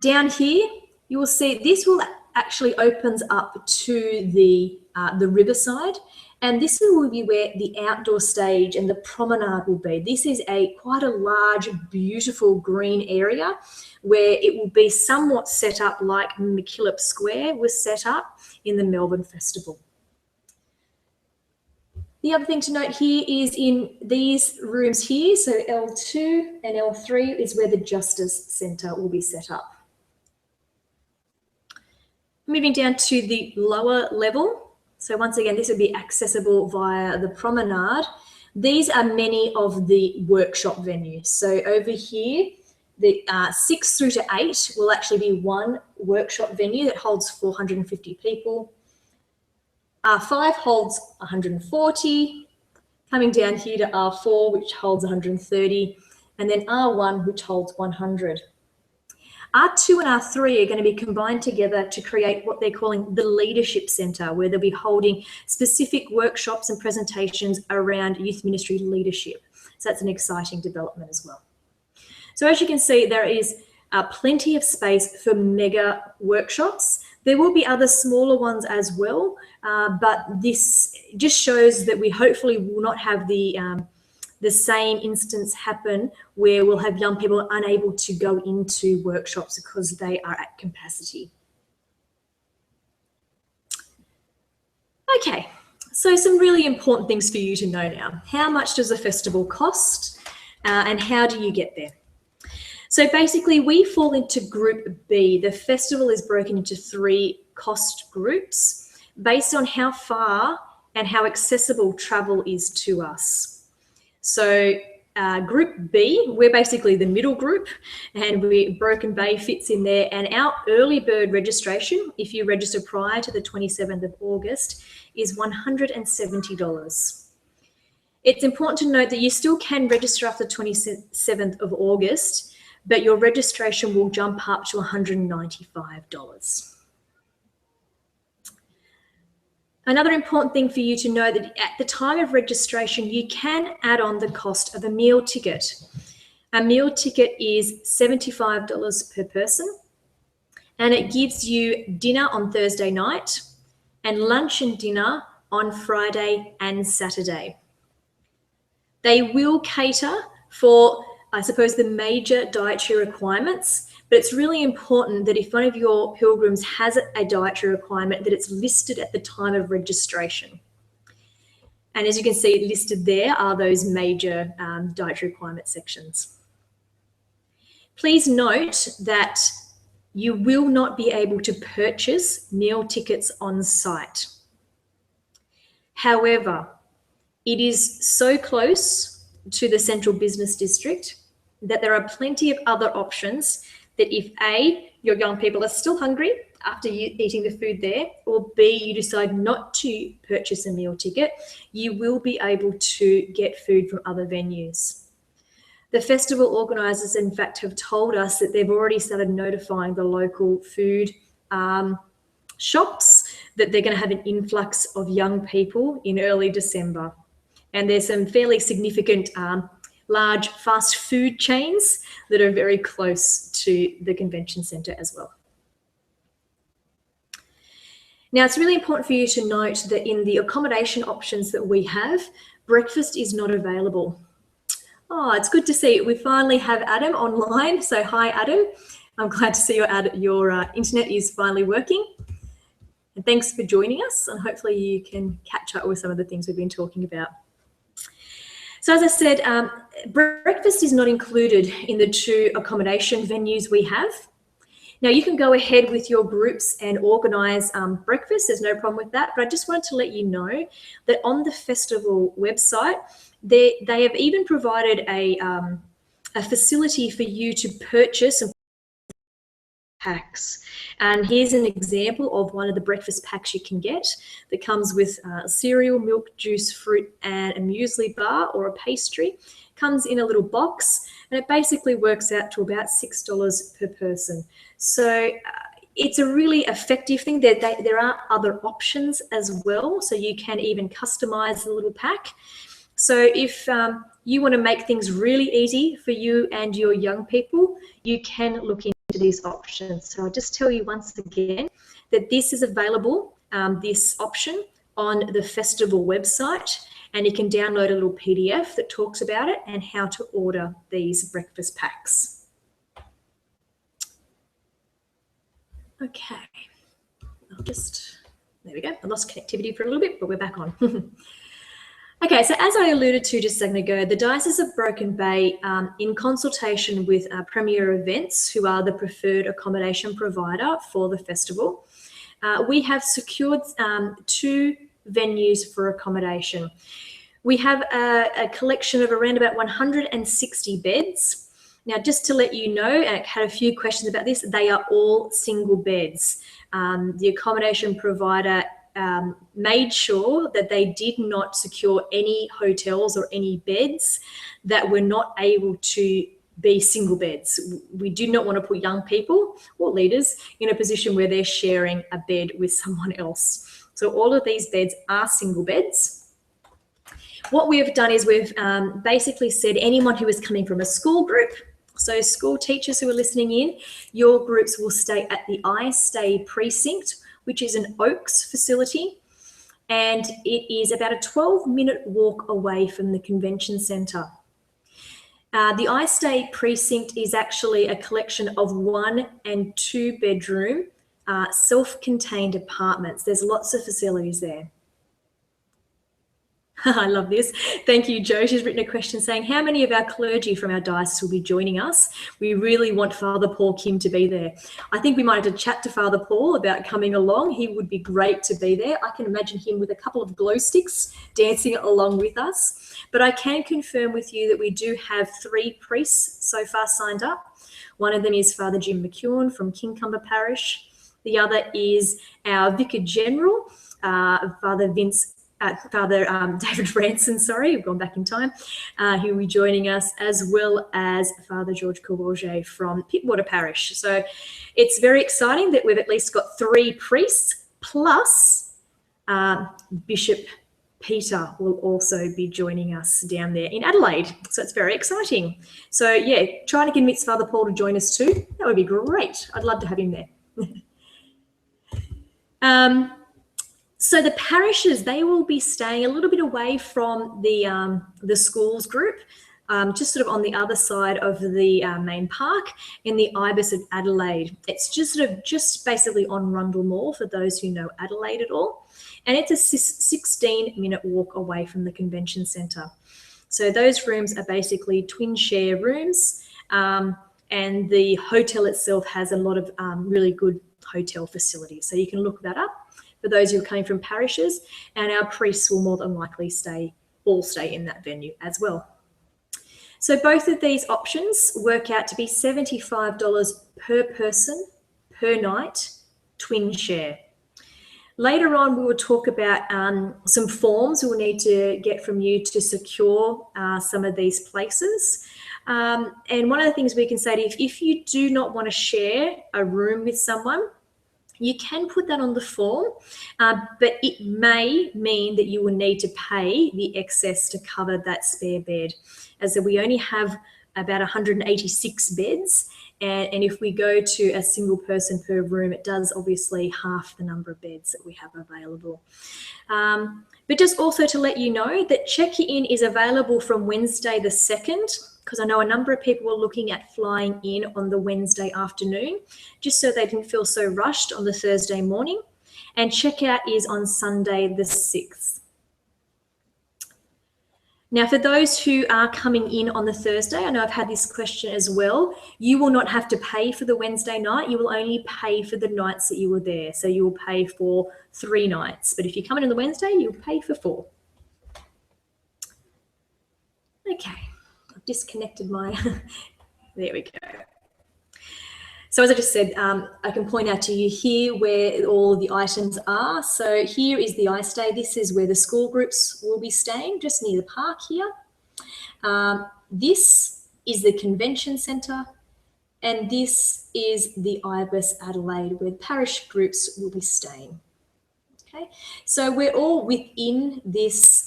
Down here, you will see this will actually opens up to the riverside, and this will be where the outdoor stage and the promenade will be. This is quite a large, beautiful green area where it will be somewhat set up like MacKillop Square was set up in the Melbourne Festival. The other thing to note here is in these rooms here, so L2 and L3 is where the Justice Centre will be set up. Moving down to the lower level. So once again, this would be accessible via the promenade. These are many of the workshop venues. So over here, the 6 through to 8 will actually be one workshop venue that holds 450 people. R5 holds 140. Coming down here to R4, which holds 130, and then R1, which holds 100. R2 and R3 are going to be combined together to create what they're calling the Leadership Centre, where they'll be holding specific workshops and presentations around youth ministry leadership. So that's an exciting development as well. So as you can see, there is plenty of space for mega workshops. There will be other smaller ones as well, but this just shows that we hopefully will not have the same instance happen where we'll have young people unable to go into workshops because they are at capacity. Okay, so some really important things for you to know now. How much does a festival cost and how do you get there? So basically we fall into Group B. The festival is broken into 3 cost groups based on how far and how accessible travel is to us. So Group B, we're basically the middle group, and Broken Bay fits in there. And our early bird registration, if you register prior to the 27th of August, is $170. It's important to note that you still can register after the 27th of August, but your registration will jump up to $195. Another important thing for you to know that at the time of registration, you can add on the cost of a meal ticket. A meal ticket is $75 per person, and it gives you dinner on Thursday night and lunch and dinner on Friday and Saturday. They will cater for, I suppose, the major dietary requirements, but it's really important that if one of your pilgrims has a dietary requirement, that it's listed at the time of registration. And as you can see listed there are those major dietary requirement sections. Please note that you will not be able to purchase meal tickets on site. However, it is so close to the central business district that there are plenty of other options that if A, your young people are still hungry after eating the food there, or B, you decide not to purchase a meal ticket, you will be able to get food from other venues. The festival organisers, in fact, have told us that they've already started notifying the local food shops that they're going to have an influx of young people in early December. And there's some fairly significant large fast food chains that are very close to the convention centre as well. Now, it's really important for you to note that in the accommodation options that we have, breakfast is not available. Oh, it's good to see. We finally have Adam online. So hi, Adam. I'm glad to see your internet is finally working. And thanks for joining us. And hopefully you can catch up with some of the things we've been talking about. So as I said, breakfast is not included in the 2 accommodation venues we have. Now you can go ahead with your groups and organise breakfast. There's no problem with that. But I just wanted to let you know that on the festival website, they have even provided a facility for you to purchase packs. And here's an example of one of the breakfast packs you can get that comes with cereal, milk, juice, fruit, and a muesli bar or a pastry. Comes in a little box, and it basically works out to about $6 per person. So it's a really effective thing. There are other options as well, so you can even customize the little pack. So if you want to make things really easy for you and your young people, you can look into these options. So I'll just tell you once again that this is available, this option, on the festival website, and you can download a little PDF that talks about it and how to order these breakfast packs. Okay, there we go. I lost connectivity for a little bit, but we're back on. Okay, so as I alluded to just a second ago, the Diocese of Broken Bay, in consultation with Premier Events, who are the preferred accommodation provider for the festival, we have secured 2 venues for accommodation. We have a collection of around about 160 beds. Now, just to let you know, I had a few questions about this, they are all single beds. The accommodation provider made sure that they did not secure any hotels or any beds that were not able to be single beds. We do not want to put young people or leaders in a position where they're sharing a bed with someone else. So all of these beds are single beds. What we have done is we've basically said anyone who is coming from a school group, so school teachers who are listening in, your groups will stay at the I Stay precinct, which is an Oaks facility, and it is about a 12-minute walk away from the convention centre. The I Stay precinct is actually a collection of 1 and 2 bedroom self-contained apartments. There's lots of facilities there. I love this. Thank you, Jo. She's written a question saying, how many of our clergy from our diocese will be joining us? We really want Father Paul Kim to be there. I think we might have to chat to Father Paul about coming along. He would be great to be there. I can imagine him with a couple of glow sticks dancing along with us. But I can confirm with you that we do have 3 priests so far signed up. One of them is Father Jim McEwen from Kincumber Parish. The other is our Vicar General, Father David Ranson, sorry, we've gone back in time, who will be joining us, as well as Father George Courvoisier from Pittwater Parish. So it's very exciting that we've at least got 3 priests, plus Bishop Peter will also be joining us down there in Adelaide. So it's very exciting. So yeah, trying to convince Father Paul to join us too. That would be great. I'd love to have him there. So the parishes, they will be staying a little bit away from the schools group, just sort of on the other side of the main park in the Ibis of Adelaide. It's just basically on Rundle Mall for those who know Adelaide at all. And it's a 16-minute walk away from the convention centre. So those rooms are basically twin share rooms. and the hotel itself has a lot of really good hotel facilities. So you can look that up for those who are coming from parishes, and our priests will more than likely all stay in that venue as well. So both of these options work out to be $75 per person per night, twin share. Later on, we will talk about some forms we'll need to get from you to secure some of these places. And one of the things we can say to you, if you do not want to share a room with someone, you can put that on the form, but it may mean that you will need to pay the excess to cover that spare bed, as we only have about 186 beds. And if we go to a single person per room, it does obviously half the number of beds that we have available. But just also to let you know that check-in is available from Wednesday the 2nd, because I know a number of people were looking at flying in on the Wednesday afternoon, just so they didn't feel so rushed on the Thursday morning. And checkout is on Sunday the 6th. Now, for those who are coming in on the Thursday, I know I've had this question as well, you will not have to pay for the Wednesday night. You will only pay for the nights that you were there. So you will pay for 3 nights. But if you come in on the Wednesday, you'll pay for 4. Okay, I've disconnected my, there we go. So as I just said, I can point out to you here where all the items are. So here is the iStay. This is where the school groups will be staying, just near the park here. This is the convention centre, and this is the IBIS Adelaide, where parish groups will be staying. Okay, so we're all within this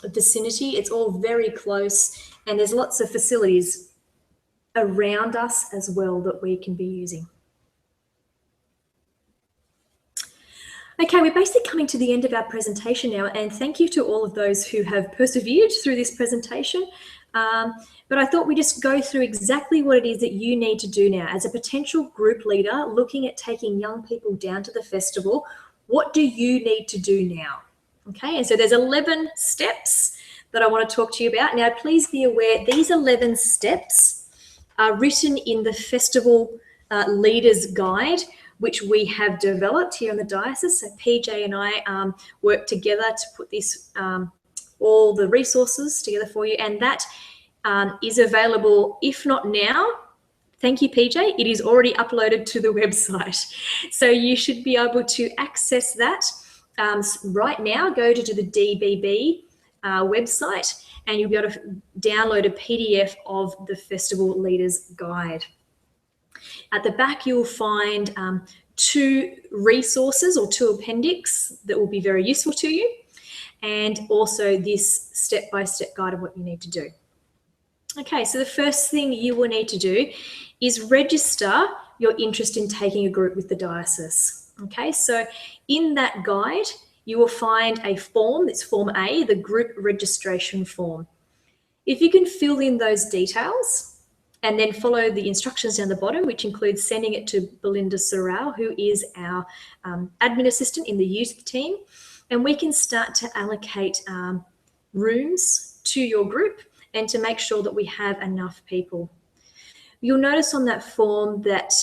vicinity. It's all very close, and there's lots of facilities around us as well that we can be using. Okay, we're basically coming to the end of our presentation now, and thank you to all of those who have persevered through this presentation. But I thought we'd just go through exactly what it is that you need to do now. As a potential group leader looking at taking young people down to the festival, what do you need to do now? Okay, and so there's 11 steps that I want to talk to you about. Now, please be aware, these 11 steps are written in the Festival Leaders Guide, which we have developed here in the diocese. So PJ and I work together to put this, all the resources together for you, and that is available, if not now, thank you PJ, it is already uploaded to the website. So you should be able to access that right now. Go to the DBB website, and you'll be able to download a PDF of the Festival Leaders Guide. At the back, you'll find 2 resources or 2 appendix that will be very useful to you, and also this step-by-step guide of what you need to do. Okay, so the first thing you will need to do is register your interest in taking a group with the diocese. Okay, so in that guide, you will find a form, it's Form A, the group registration form. If you can fill in those details and then follow the instructions down the bottom, which includes sending it to Belinda Sorrell, who is our admin assistant in the youth team, and we can start to allocate rooms to your group and to make sure that we have enough people. You'll notice on that form that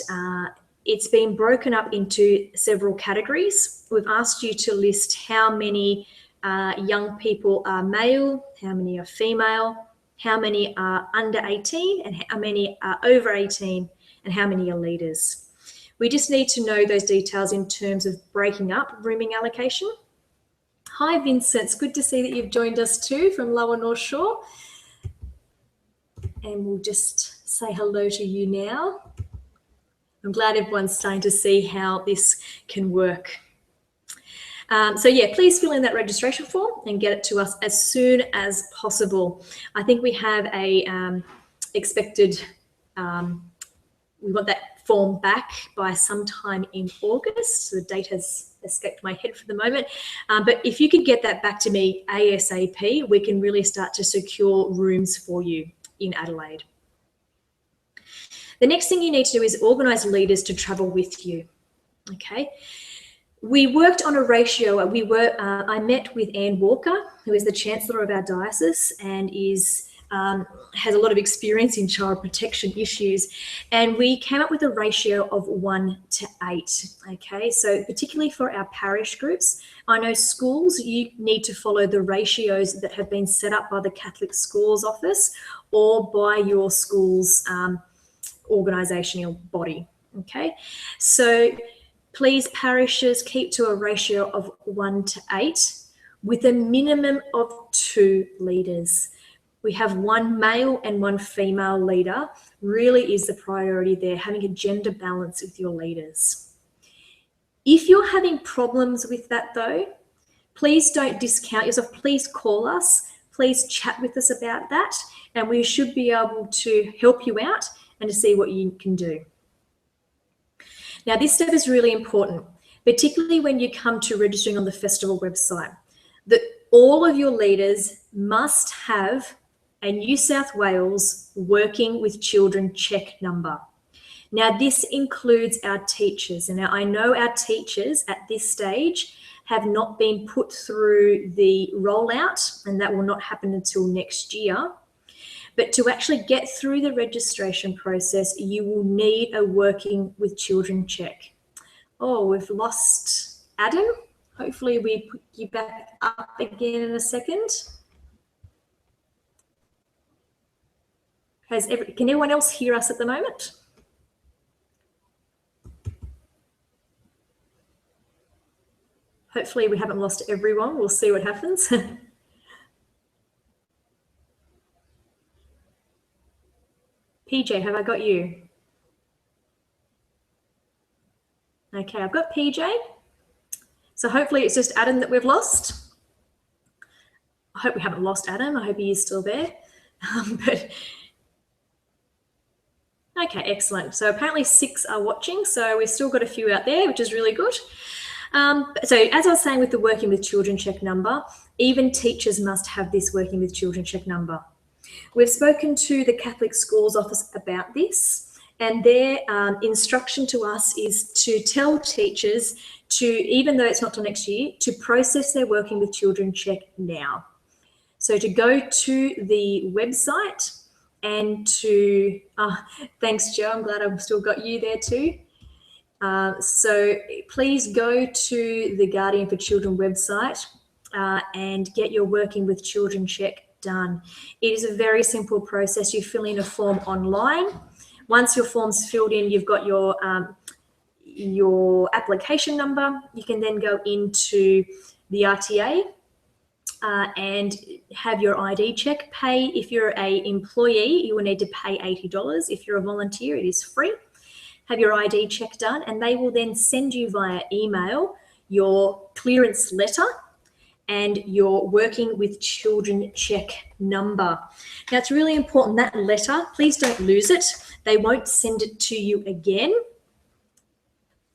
it's been broken up into several categories. We've asked you to list how many young people are male, how many are female, how many are under 18, and how many are over 18, and how many are leaders. We just need to know those details in terms of breaking up rooming allocation. Hi Vincent, it's good to see that you've joined us too from Lower North Shore. And we'll just say hello to you now. I'm glad everyone's starting to see how this can work. So yeah, please fill in that registration form and get it to us as soon as possible. I think we have a expected, we want that form back by sometime in August. So the date has escaped my head for the moment. But if you could get that back to me ASAP, we can really start to secure rooms for you in Adelaide. The next thing you need to do is organise leaders to travel with you. Okay. We worked on a ratio. I met with Anne Walker, who is the Chancellor of our diocese and is has a lot of experience in child protection issues, and we came up with a ratio of 1:8. Okay, so particularly for our parish groups, I know schools, you need to follow the ratios that have been set up by the Catholic Schools Office or by your school's organisational body. Okay, so please, parishes, keep to a ratio of 1:8 with a minimum of 2 leaders. We have 1 male and 1 female leader. Really is the priority there, having a gender balance with your leaders. If you're having problems with that though, please don't discount yourself. Please call us. Please chat with us about that, and we should be able to help you out and to see what you can do. Now, this step is really important, particularly when you come to registering on the festival website, that all of your leaders must have a New South Wales Working with Children check number. Now, this includes our teachers. And now I know our teachers at this stage have not been put through the rollout, and that will not happen until next year. But to actually get through the registration process, you will need a Working with Children check. Oh, we've lost Adam. Hopefully we put you back up again in a second. Can everyone else hear us at the moment? Hopefully we haven't lost everyone. We'll see what happens. PJ, have I got you? Okay, I've got PJ. So hopefully it's just Adam that we've lost. I hope we haven't lost Adam. I hope he is still there. Okay, excellent. So apparently 6 are watching. So we've still got a few out there, which is really good. So as I was saying with the Working with Children check number, even teachers must have this Working with Children check number. We've spoken to the Catholic Schools Office about this, and their instruction to us is to tell teachers to, even though it's not till next year, to process their Working with Children check now. So to go to the website and to, thanks Joe, I'm glad I've still got you there too. So please go to the Guardian for Children website and get your Working with Children check done. It is a very simple process. You fill in a form online. Once your form's filled in, you've got your application number. You can then go into the RTA and have your ID check. Pay, if you're an employee, you will need to pay $80. If you're a volunteer, it is free. Have your ID check done, and they will then send you via email your clearance letter and your Working with Children check number. Now, it's really important, that letter, please don't lose it. They won't send it to you again.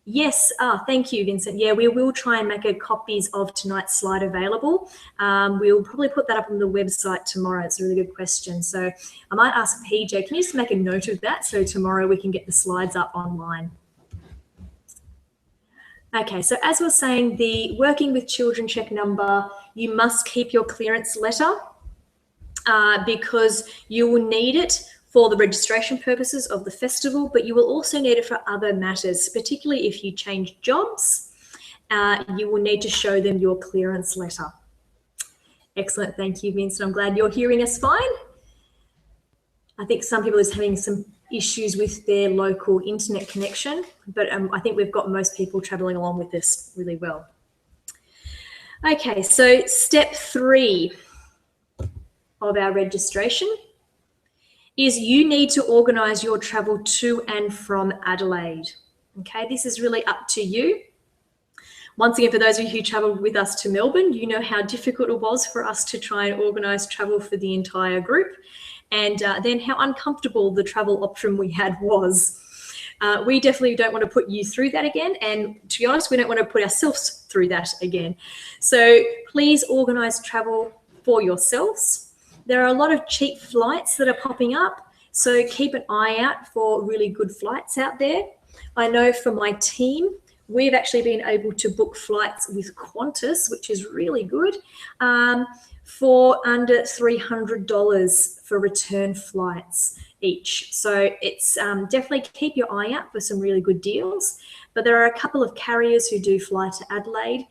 Yes, thank you, Vincent. Yeah, we will try and make copies of tonight's slide available. We'll probably put that up on the website tomorrow. It's a really good question. So I might ask PJ, can you just make a note of that so tomorrow we can get the slides up online? Okay, so as we're saying, the Working with Children check number, you must keep your clearance letter because you will need it for the registration purposes of the festival, but you will also need it for other matters, particularly if you change jobs, you will need to show them your clearance letter. Excellent, thank you, Vincent. I'm glad you're hearing us fine. I think some people are having some issues with their local internet connection, but I think we've got most people traveling along with this really well. Okay, so step 3 of our registration is you need to organise your travel to and from Adelaide. Okay, this is really up to you. Once again, for those of you who travelled with us to Melbourne, you know how difficult it was for us to try and organise travel for the entire group, and then how uncomfortable the travel option we had was. We definitely don't want to put you through that again, and to be honest, we don't want to put ourselves through that again. So please organise travel for yourselves. There are a lot of cheap flights that are popping up, so keep an eye out for really good flights out there. I know for my team, we've actually been able to book flights with Qantas, which is really good, for under $300 for return flights each. So it's definitely keep your eye out for some really good deals. But there are a couple of carriers who do fly to Adelaide.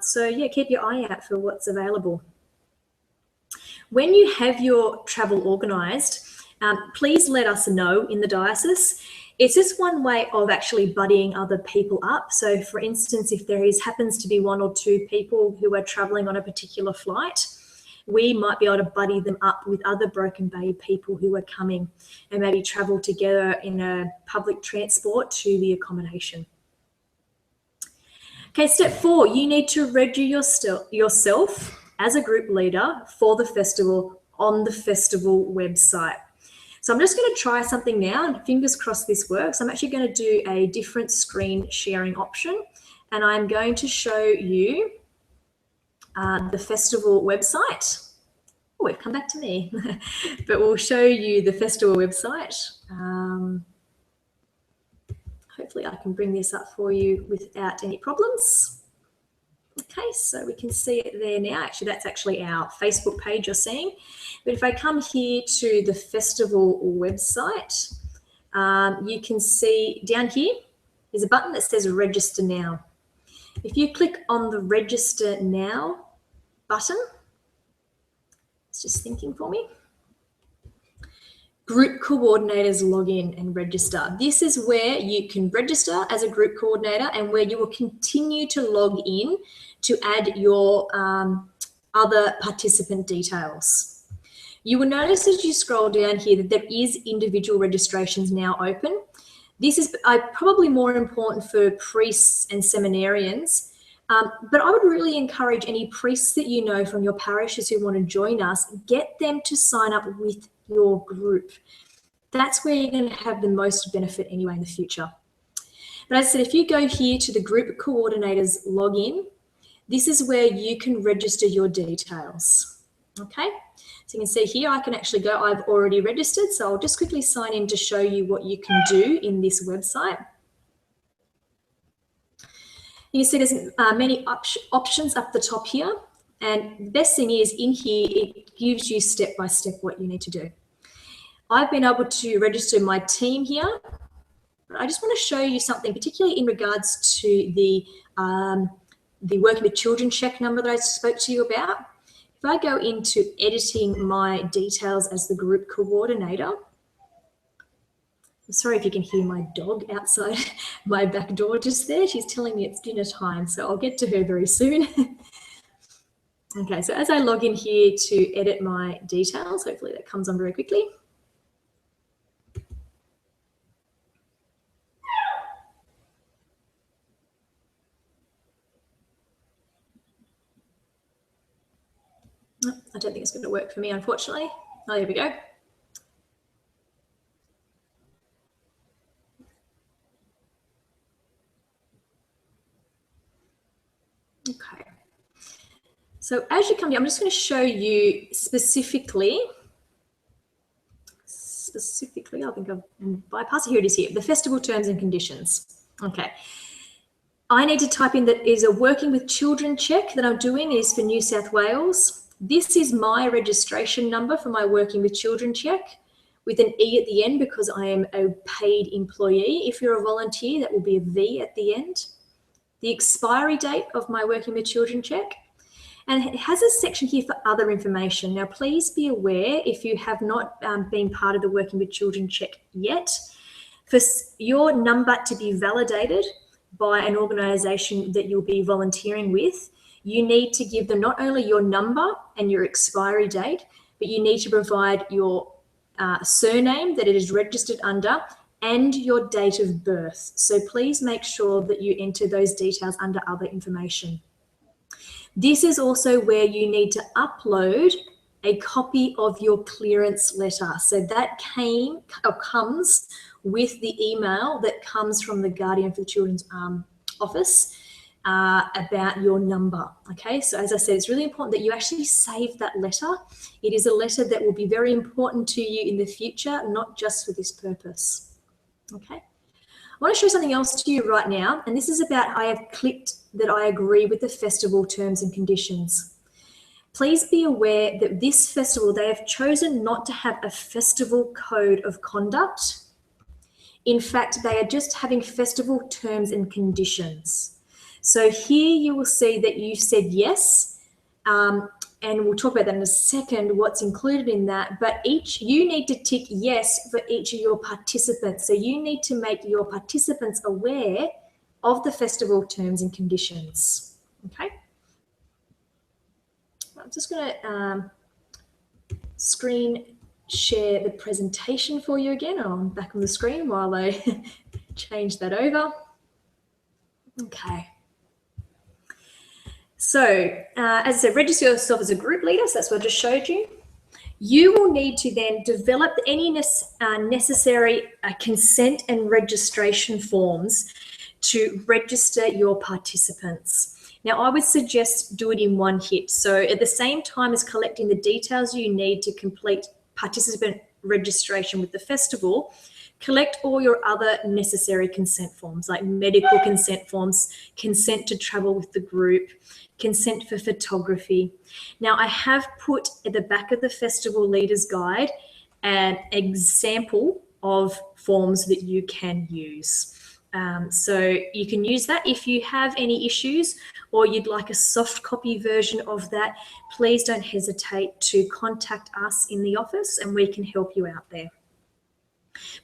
So yeah, keep your eye out for what's available. When you have your travel organised, please let us know in the diocese. It's just one way of actually buddying other people up. So for instance, if there happens to be 1 or 2 people who are travelling on a particular flight, we might be able to buddy them up with other Broken Bay people who are coming and maybe travel together in a public transport to the accommodation. Okay, step 4, you need to register yourself as a group leader for the festival on the festival website. So I'm just going to try something now, and fingers crossed this works. I'm actually going to do a different screen sharing option, and I'm going to show you the festival website. Oh, we've come back to me, but we'll show you the festival website. Hopefully I can bring this up for you without any problems. Okay, so we can see it there now. Actually, that's actually our Facebook page you're seeing. But if I come here to the festival website, you can see down here, there's a button that says register now. If you click on the register now button, it's just thinking for me. Group coordinators log in and register. This is where you can register as a group coordinator and where you will continue to log in to add your other participant details. You will notice as you scroll down here that there is individual registrations now open. This is probably more important for priests and seminarians, but I would really encourage any priests that you know from your parishes who want to join us, get them to sign up with your group. That's where you're going to have the most benefit anyway in the future. But as I said, if you go here to the group coordinators login, this is where you can register your details. Okay, so you can see here I can actually go, I've already registered, so I'll just quickly sign in to show you what you can do in this website. You can see there's many options up the top here. And the best thing is in here, it gives you step by step what you need to do. I've been able to register my team here, but I just want to show you something, particularly in regards to the Working with Children check number that I spoke to you about. If I go into editing my details as the group coordinator, I'm sorry if you can hear my dog outside my back door just there. She's telling me it's dinner time, so I'll get to her very soon. Okay, so as I log in here to edit my details, hopefully that comes on very quickly. Oh, I don't think it's going to work for me, unfortunately. Oh, there we go. Okay. So as you come here, I'm just going to show you specifically, I think I've bypassed it. Here it is here, the festival terms and conditions. Okay. I need to type in that is a Working with Children check that I'm doing is for New South Wales. This is my registration number for my Working with Children check with an E at the end because I am a paid employee. If you're a volunteer, that will be a V at the end. The expiry date of my Working with Children check. And it has a section here for other information. Now, please be aware if you have not been part of the Working with Children check yet, for your number to be validated by an organisation that you'll be volunteering with, you need to give them not only your number and your expiry date, but you need to provide your surname that it is registered under and your date of birth. So please make sure that you enter those details under other information. This is also where you need to upload a copy of your clearance letter. So that comes with the email that comes from the Guardian for the Children's office about your number. Okay, so as I said, it's really important that you actually save that letter. It is a letter that will be very important to you in the future, not just for this purpose. Okay. I want to show something else to you right now, and this is about I have clicked that I agree with the festival terms and conditions. Please be aware that this festival, they have chosen not to have a festival code of conduct. In fact, they are just having festival terms and conditions. So here you will see that you said yes, and we'll talk about that in a second, what's included in that, but you need to tick yes for each of your participants. So you need to make your participants aware of the festival terms and conditions, okay? I'm just gonna screen share the presentation for you again. I'm back on the screen while I change that over. Okay. So, as I said, register yourself as a group leader. So that's what I just showed you. You will need to then develop any necessary consent and registration forms to register your participants. Now, I would suggest do it in one hit. So at the same time as collecting the details you need to complete participant registration with the festival, collect all your other necessary consent forms like medical consent forms, consent to travel with the group, consent for photography. Now, I have put at the back of the Festival Leaders Guide an example of forms that you can use. So you can use that. If you have any issues or you'd like a soft copy version of that, please don't hesitate to contact us in the office and we can help you out there.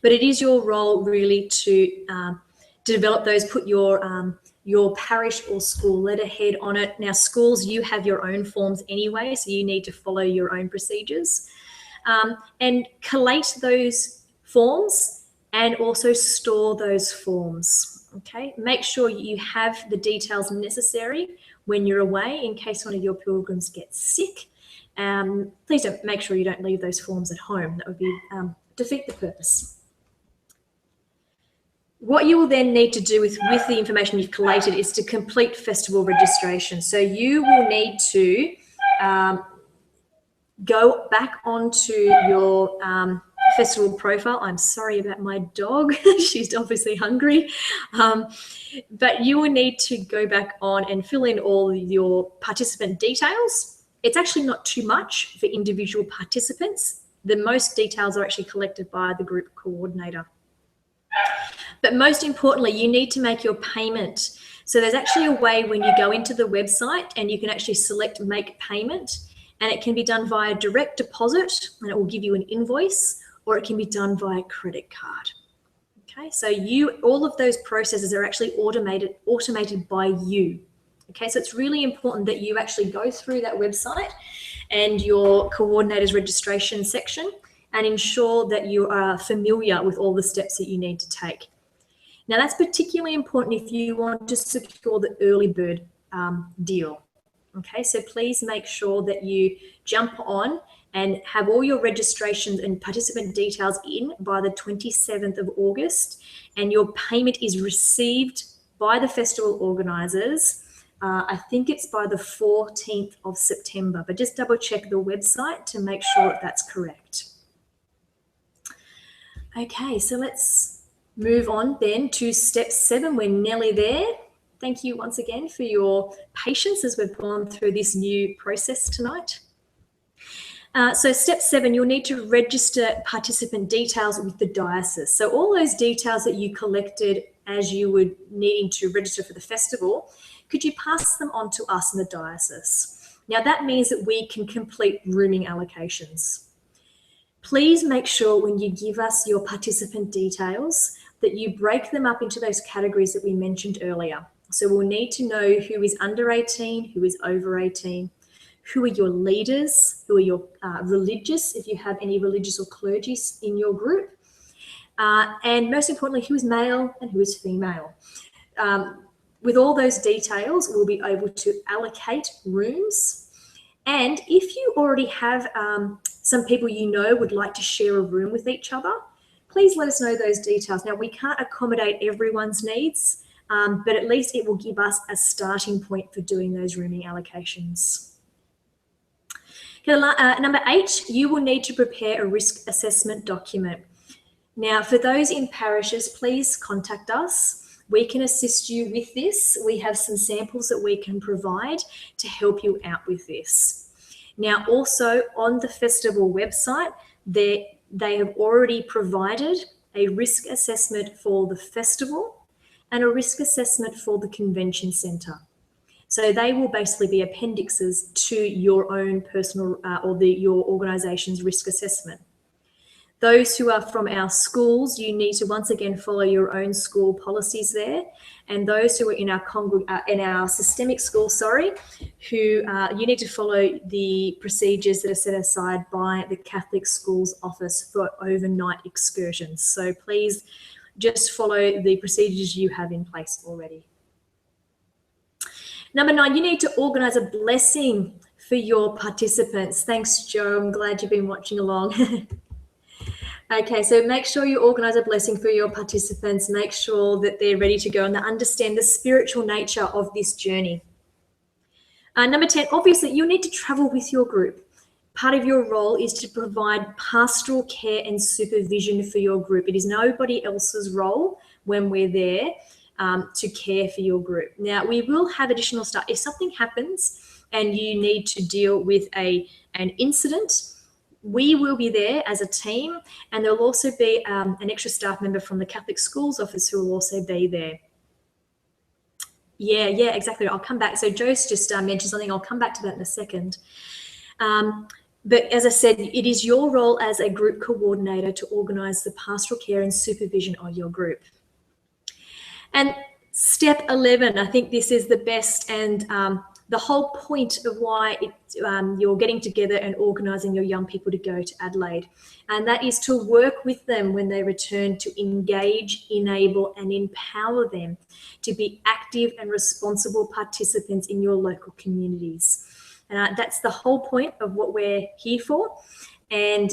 But it is your role really to develop those, put your parish or school letterhead on it. Now, schools, you have your own forms anyway, so you need to follow your own procedures. And collate those forms and also store those forms, okay? Make sure you have the details necessary when you're away in case one of your pilgrims gets sick. Please make sure you don't leave those forms at home. That would be defeat the purpose. What you will then need to do with the information you've collated is to complete festival registration. So you will need to go back onto your festival profile. I'm sorry about my dog. She's obviously hungry. But you will need to go back on and fill in all your participant details. It's actually not too much for individual participants. The most details are actually collected by the group coordinator. But most importantly, you need to make your payment. So there's actually a way when you go into the website and you can actually select make payment, and it can be done via direct deposit and it will give you an invoice, or it can be done via credit card. Okay, so all of those processes are actually automated by you. Okay, so it's really important that you actually go through that website and your coordinator's registration section and ensure that you are familiar with all the steps that you need to take. Now, that's particularly important if you want to secure the early bird deal. Okay, so please make sure that you jump on and have all your registrations and participant details in by the 27th of August, and your payment is received by the festival organisers. I think it's by the 14th of September, but just double check the website to make sure that's correct. Okay, so let's move on then to step 7. We're nearly there. Thank you once again for your patience as we've gone through this new process tonight. So step 7, you'll need to register participant details with the diocese. So all those details that you collected as you were needing to register for the festival, could you pass them on to us in the diocese? Now that means that we can complete rooming allocations. Please make sure when you give us your participant details that you break them up into those categories that we mentioned earlier. So we'll need to know who is under 18, who is over 18, who are your leaders, who are your religious, if you have any religious or clergy in your group, and most importantly, who is male and who is female. With all those details, we'll be able to allocate rooms. And if you already have some people you know would like to share a room with each other, please let us know those details. Now, we can't accommodate everyone's needs, but at least it will give us a starting point for doing those rooming allocations. Okay, number 8, you will need to prepare a risk assessment document. Now, for those in parishes, please contact us. We can assist you with this. We have some samples that we can provide to help you out with this. Now, also on the festival website, they have already provided a risk assessment for the festival and a risk assessment for the convention centre. So they will basically be appendixes to your own personal or your organisation's risk assessment. Those who are from our schools, you need to once again follow your own school policies there. And those who are in our systemic school, who you need to follow the procedures that are set aside by the Catholic Schools Office for overnight excursions. So please just follow the procedures you have in place already. Number 9, you need to organise a blessing for your participants. Thanks, Joe. I'm glad you've been watching along. Okay, so make sure you organise a blessing for your participants. Make sure that they're ready to go and they understand the spiritual nature of this journey. Number 10, obviously, you need to travel with your group. Part of your role is to provide pastoral care and supervision for your group. It is nobody else's role when we're there to care for your group. Now, we will have additional stuff. If something happens and you need to deal with an incident, we will be there as a team, and there'll also be an extra staff member from the Catholic Schools Office who will also be there. Yeah, exactly. I'll come back. So Joe's just mentioned something. I'll come back to that in a second. But as I said, it is your role as a group coordinator to organise the pastoral care and supervision of your group. And step 11, I think this is the best and the whole point of why you're getting together and organising your young people to go to Adelaide. And that is to work with them when they return, to engage, enable and empower them to be active and responsible participants in your local communities. And that's the whole point of what we're here for. And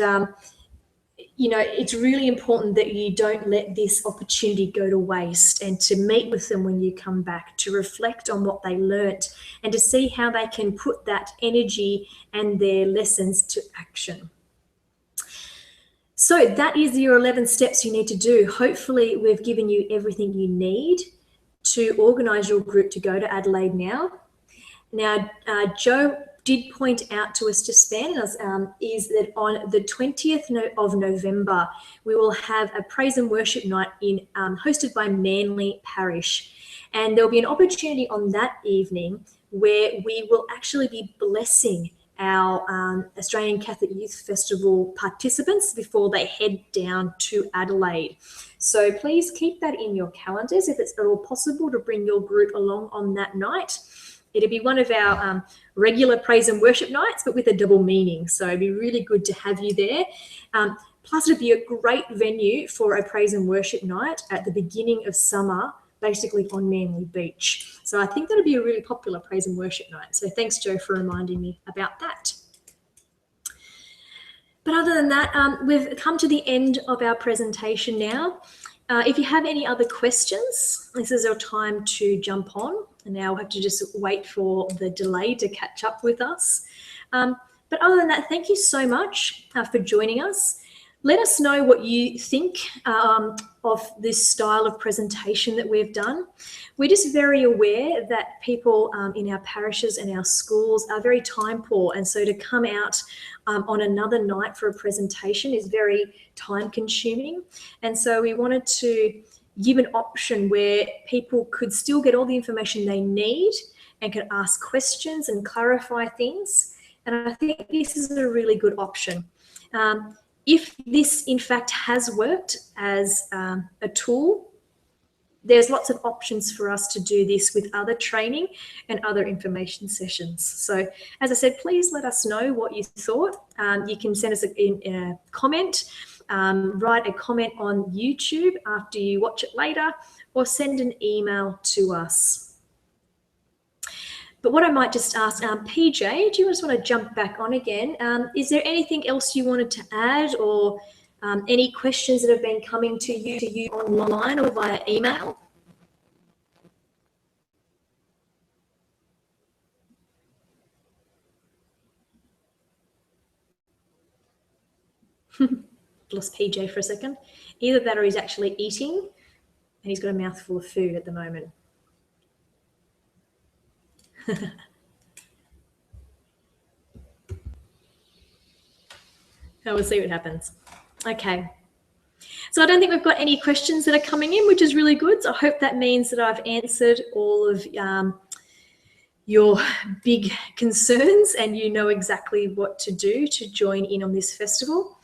you know, it's really important that you don't let this opportunity go to waste, and to meet with them when you come back, to reflect on what they learnt and to see how they can put that energy and their lessons to action. So that is your 11 steps you need to do. Hopefully we've given you everything you need to organise your group to go to Adelaide now. Now, Joe did point out to us just then is that on the 20th of November, we will have a praise and worship night hosted by Manly Parish. And there'll be an opportunity on that evening where we will actually be blessing our Australian Catholic Youth Festival participants before they head down to Adelaide. So please keep that in your calendars if it's at all possible to bring your group along on that night. It'll be one of our regular praise and worship nights, but with a double meaning. So it'd be really good to have you there. Plus, it'd be a great venue for a praise and worship night at the beginning of summer, basically on Manly Beach. So I think that'll be a really popular praise and worship night. So thanks, Joe, for reminding me about that. But other than that, we've come to the end of our presentation now. If you have any other questions, this is our time to jump on. And now we'll have to just wait for the delay to catch up with us. But other than that, thank you so much for joining us. Let us know what you think of this style of presentation that we've done. We're just very aware that people in our parishes and our schools are very time poor. And so to come out on another night for a presentation is very time consuming. And so we wanted to give an option where people could still get all the information they need and can ask questions and clarify things. And I think this is a really good option. If this in fact has worked as a tool, there's lots of options for us to do this with other training and other information sessions. So as I said, please let us know what you thought. You can send us a comment, write a comment on YouTube after you watch it later, or send an email to us. But what I might just ask, PJ, do you just want to jump back on again? Is there anything else you wanted to add, or any questions that have been coming to you online or via email? Lost PJ for a second. Either that or he's actually eating and he's got a mouthful of food at the moment. we'll see what happens. Okay. So I don't think we've got any questions that are coming in, which is really good. So I hope that means that I've answered all of your big concerns and you know exactly what to do to join in on this festival.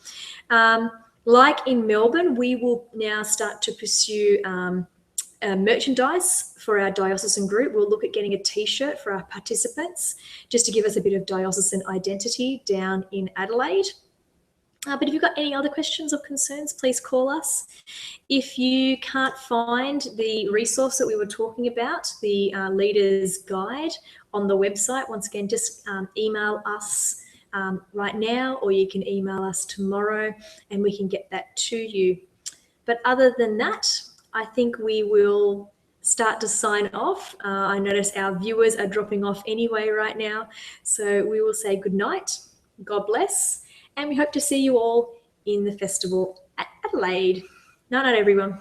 Like in Melbourne, we will now start to pursue merchandise for our diocesan group. We'll look at getting a t-shirt for our participants just to give us a bit of diocesan identity down in Adelaide. But if you've got any other questions or concerns, please call us. If you can't find the resource that we were talking about, the Leader's Guide on the website, once again, just email us right now, or you can email us tomorrow and we can get that to you. But other than that, I think we will start to sign off. I notice our viewers are dropping off anyway right now. So we will say good night, God bless, and we hope to see you all in the festival at Adelaide. Night, night, everyone.